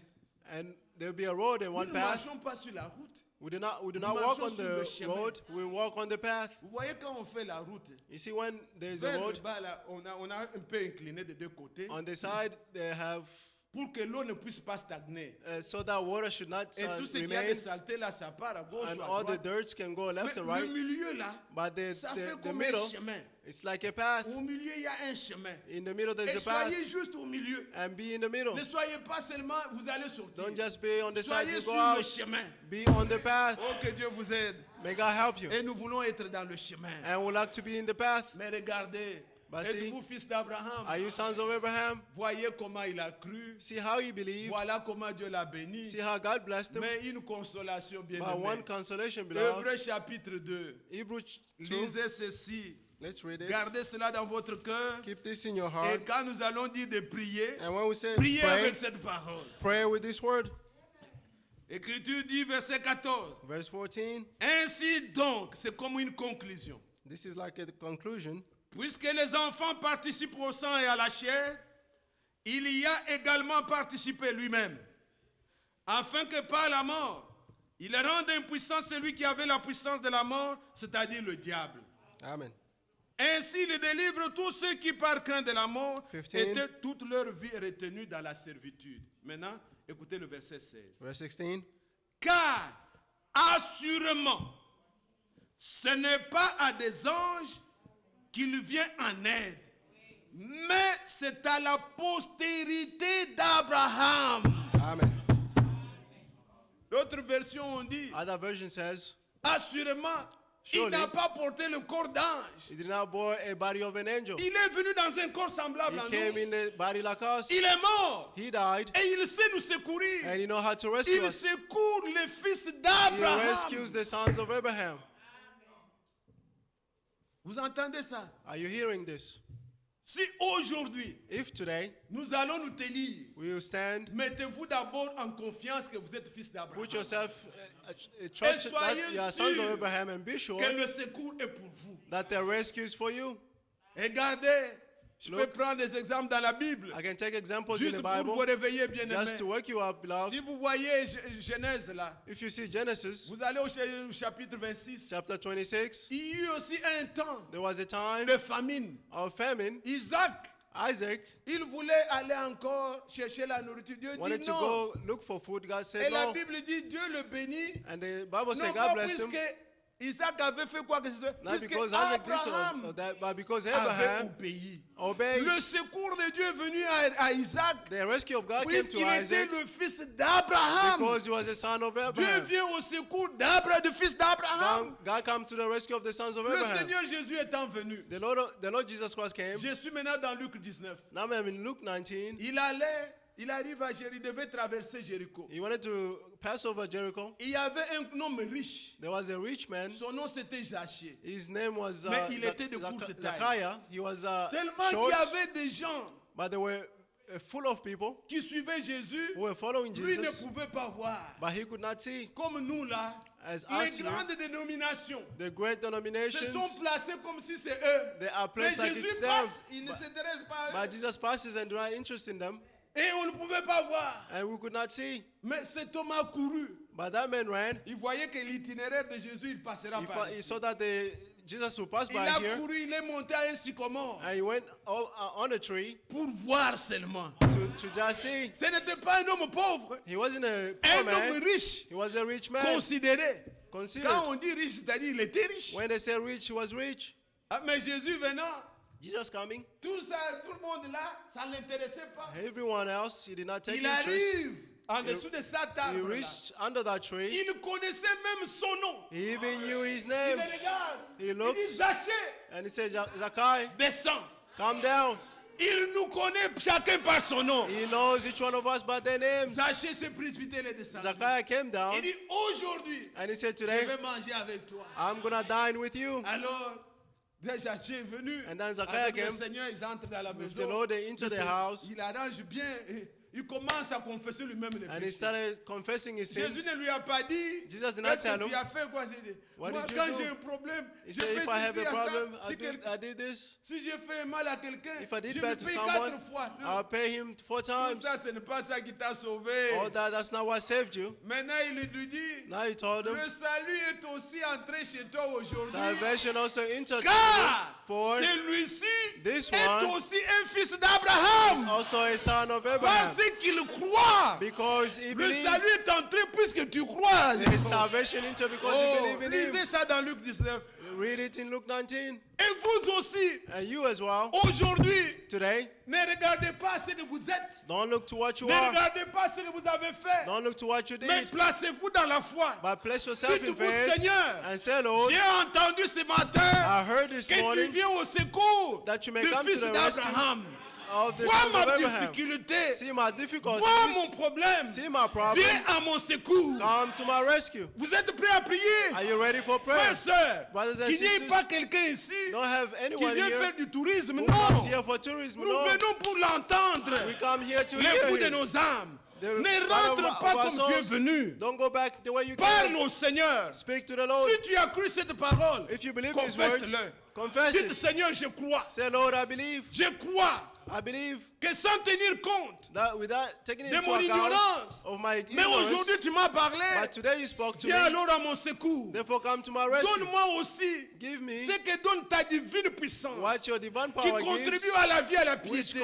and there will be a road and Nous one ne path. marchons pas sur la route. We do not Nous walk marchons on sur le the chemin. road. We walk on the path. Vous voyez quand on fait la route, You see, when there's a vers le road bas là, on a un peu incliné des deux côtés on the side, they have pour que l'eau ne puisse pas stagner. so that water should not Et tout ce qui a remain, de saleté là, ça part à gauche and ou à all the droite. dirts can go left Mais and le right. milieu là, But ça fait the comme un middle, chemin. it's like a path. Au milieu, il y a un chemin. In the middle, Et there's a path, soyez juste au milieu. and be in the middle. Ne soyez pas seulement, vous allez sortir. Don't just be on the side. Soyez You sur go le out. chemin. Be on the path. Oh, que Dieu vous aide. May God help you. Et nous voulons être dans le chemin. And we like to be in the path. Mais regardez, But see, êtes-vous fils d'Abraham? Are you sons of Abraham? Voyez comment il a cru. See how he believed. Voilà comment Dieu l'a béni. See how God blessed him. Mais une consolation bien But one aimée. consolation, beloved. Hébreux chapitre 2. Hebrews 2. Lisez ceci. Let's read this. Gardez cela dans votre cœur. Keep this in your Et heart. quand nous allons dire de prier, And when we say priez pray, avec cette parole. pray with this word. Écriture dit, verset 14. Verse 14. Ainsi donc, c'est comme une conclusion. This is like a conclusion. Puisque les enfants participent au sang et à la chair, il y a également participé lui-même, afin que par la mort, il rende impuissant celui qui avait la puissance de la mort, c'est-à-dire le diable. Amen. Ainsi, il délivre tous ceux qui, par crainte de la mort, 15. étaient toute leur vie retenus dans la servitude. Maintenant, écoutez le verset 16. Verse 16. Car, assurément, ce n'est pas à des anges qu'il vient en aide, mais c'est à la postérité d'Abraham. Amen. L'autre version, on dit, Other version says, assurément, il Surely. n'a pas porté le corps d'ange. he did not bear a body of an angel. Il est venu dans un corps semblable He à came nous. in the body like us. Il est mort. He died, Et il sait nous secourir. and he knows how to rescue Il us. secourt les fils He d'Abraham. rescues the sons of Abraham. Vous entendez ça? Are you hearing this? Si aujourd'hui, If today nous allons nous tenir, we will stand, mettez-vous d'abord en confiance que vous êtes fils d'Abraham. put yourself, trust that soyez you are sons of sûrs Abraham, and be sure Que le secours est pour vous. that the rescue is for you. Regardez, je peux Look. prendre des exemples dans la Bible. I can take examples in Juste the pour vous Bible réveiller, bien just to aimé. wake you up, beloved. Si vous voyez Genèse là, If you see Genesis vous allez au chapitre 26. chapter 26, Il y eut aussi un temps there was a time de famine. of famine. Isaac, Isaac il voulait aller encore chercher la nourriture. Dieu wanted dit to non. go look for food. God Et said la no. Bible dit Dieu le bénit. And the Bible said Non God pas blessed him. puisque Isaac avait fait quoi que ce soit. Not Puisque because Isaac did so, Abraham that, but because avait Abraham obéi. obeyed. Le secours de Dieu est venu à Isaac. The rescue of God came to Puisqu'il était Isaac le fils d'Abraham. because he was a son of Dieu Abraham. vient au secours du fils d'Abraham. God comes to the rescue of the sons of Le Abraham. Seigneur Jésus étant venu. The Lord Jesus Christ came. Je suis maintenant dans Luc 19. Now I'm in Luke 19. Il arrive à Jéricho, il devait traverser Jéricho. He wanted to pass over Jericho. Il y avait un homme riche. There was a rich man. Son nom c'était Zachée. His name was Mais il était de courte taille. Zacchaeus. He was Tellement qu'il short, y avait des gens but they were full of people qui suivaient Jésus. who were following Lui ne Jesus, pouvait pas voir. but he could not see. Comme nous là, As les us here, grandes dénominations the great se denominations, sont placés comme si c'est eux. they are Mais placed like Jésus it's passe, them. il ne s'intéresse pas à eux. But Jesus passes and do not interest in them, Et on ne pouvait pas voir. and we could not see. Mais cet homme a couru. But that man ran. Il voyait que l'itinéraire de Jésus, il passera par He ici. saw that Jesus would pass Il by a here, couru, il est monté à un sycomore and he went on a tree pour voir seulement. to just see. Ce n'était pas un homme pauvre, He wasn't a poor un homme man. riche, He was a rich man. considéré. Considered. Quand on dit riche, c'est-à-dire il était riche. When they say rich, he was rich. Ah, mais Jésus venant, Jesus coming. tout ça, tout le monde là, ça ne l'intéressait pas. Everyone else, he did not take Il interest. arrive en dessous de sa He table. là. reached under that tree. Il connaissait même son nom. He even knew his Il name. le regarde. He Il looked. dit Zachée, And he said, Zacchaeus, descends. come down. Il nous connaît chacun par son nom. He knows each one of us by their names. Zachée s'est précipité les descendre. Zacchaeus came down Il dit aujourd'hui, and he said, je today, vais manger avec toi. I'm going to dine with you. Alors, Zachée est venu. And then Zacchaeus Avec le came. Seigneur, ils entrent dans la With maison. the Lord, they enter the house. Il arrange bien. Il commence à confesser lui-même les And he péchés. started confessing his Jésus sins. ne lui a pas dit. Jesus did not Qu'est-ce tell que him. tu as fait quoi? Il dit, What moi, did you quand do? j'ai un problème, He je said, fais if I have ceci a à ça. problem, Si, I did this. si j'ai fait mal à quelqu'un, If I did je bad le to paye someone, 4 fois. I'll pay him 4 Tout times. ça, ce n'est pas ça qui t'a sauvé. Oh, that's not what saved you. Maintenant, il lui dit, Now he told him, le salut est aussi entré chez toi aujourd'hui. salvation also entered you. Car For celui-ci this est one aussi un fils d'Abraham. also a son of Abraham. Parce qu'il croit. Because he Le believed. salut est entré puisque tu crois. There is salvation into because you Oh, believe in him. lisez ça dans Luc 19. Read it in Luke 19. Et vous aussi, And you as well, aujourd'hui, today, ne regardez pas ce que vous êtes. don't look to what you Ne are. regardez pas ce que vous avez fait. Don't look to what you Mais did. placez-vous dans la foi. But place yourself in Dites-vous, faith Seigneur, and say, Lord, j'ai entendu ce matin I heard this que tu morning viens au secours that you may du come to fils the rescue d'Abraham. of the Vois sons of ma Abraham. difficulté. See my Vois difficulties. mon problème. See my problem. Viens à mon secours. Come to my rescue. Vous êtes prêts à prier? Are you ready for prayer? Frères, sœurs, Brothers and qu'il n'y ait sisters, pas quelqu'un ici don't have qui anyone vient here faire du tourisme. who Non. comes here for tourism. Nous No. venons pour l'entendre. We come here to Le hear bout de him. nos âmes. Ne rentre pas comme tu es venu. Don't go back the way you Parle came. au Seigneur. Speak to the Lord. Si tu as cru cette parole, If you believe His words, confesse-le. confess Dites, it. Seigneur, je crois. Say, Lord, I believe. Je crois I believe que sans tenir compte that without taking de into mon account ignorance, of my mais ignorance, aujourd'hui tu m'as parlé, but today you spoke to viens me. alors à mon secours. Therefore, come to my rescue. Donne-moi aussi Give me ce que donne ta divine puissance what your divine qui power contribue gives, à la vie et à la which piété.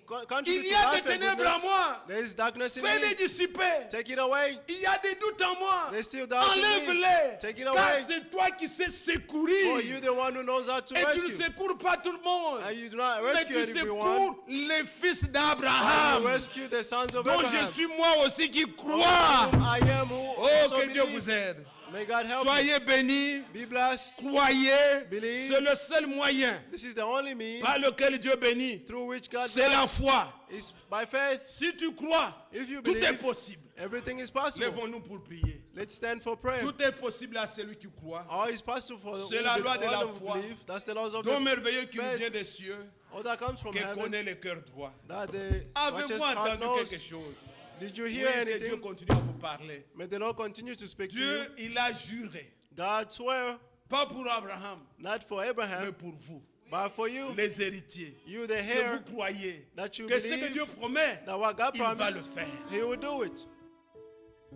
contribute Il y to a life des and ténèbres goodness. en moi. There is darkness in Fais-les me. dissiper. Take it away. Il y a des doutes en moi. There's still doubt in me. Enlève-les. Take it Car away. c'est toi qui sais For secourir. you, the one who knows how to Et tu ne rescue. secours pas tout le monde. And you do not Mais rescue tu everyone. secours les fils And d'Abraham. you rescue the sons of Dont Abraham. je suis moi aussi qui Of crois. whom I am who Oh, also que Dieu believe. vous aide. May God help you. Soyez bénis. Be blessed. Croyez. Believe. C'est le seul moyen This is the only means par lequel Dieu bénit. through which God C'est la blesses. foi. Is by faith. Si tu crois, If you tout est believe, possible. everything is possible. Lèvons-nous pour prier. Let's stand for prayer. Tout est possible à celui qui croit. All is possible for C'est la loi de la one who foi. believe. That's the laws of Don the merveilleux qui nous faith. vient des cieux, All that comes from qui heaven. connaît le cœur droit. That the righteous Avez-vous heart entendu knows. quelque chose? Did you Oui, hear que Dieu anything? continue à vous parler. May the Lord continue to speak to Dieu, you. il a juré, God swear, pas pour Abraham, not for mais Abraham, pour vous, but for you, les héritiers. you the Que heir, vous croyez that you que ce que believe Dieu promet, that what God il va le promised, faire. He will do it.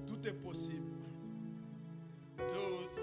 Tout est possible. Tout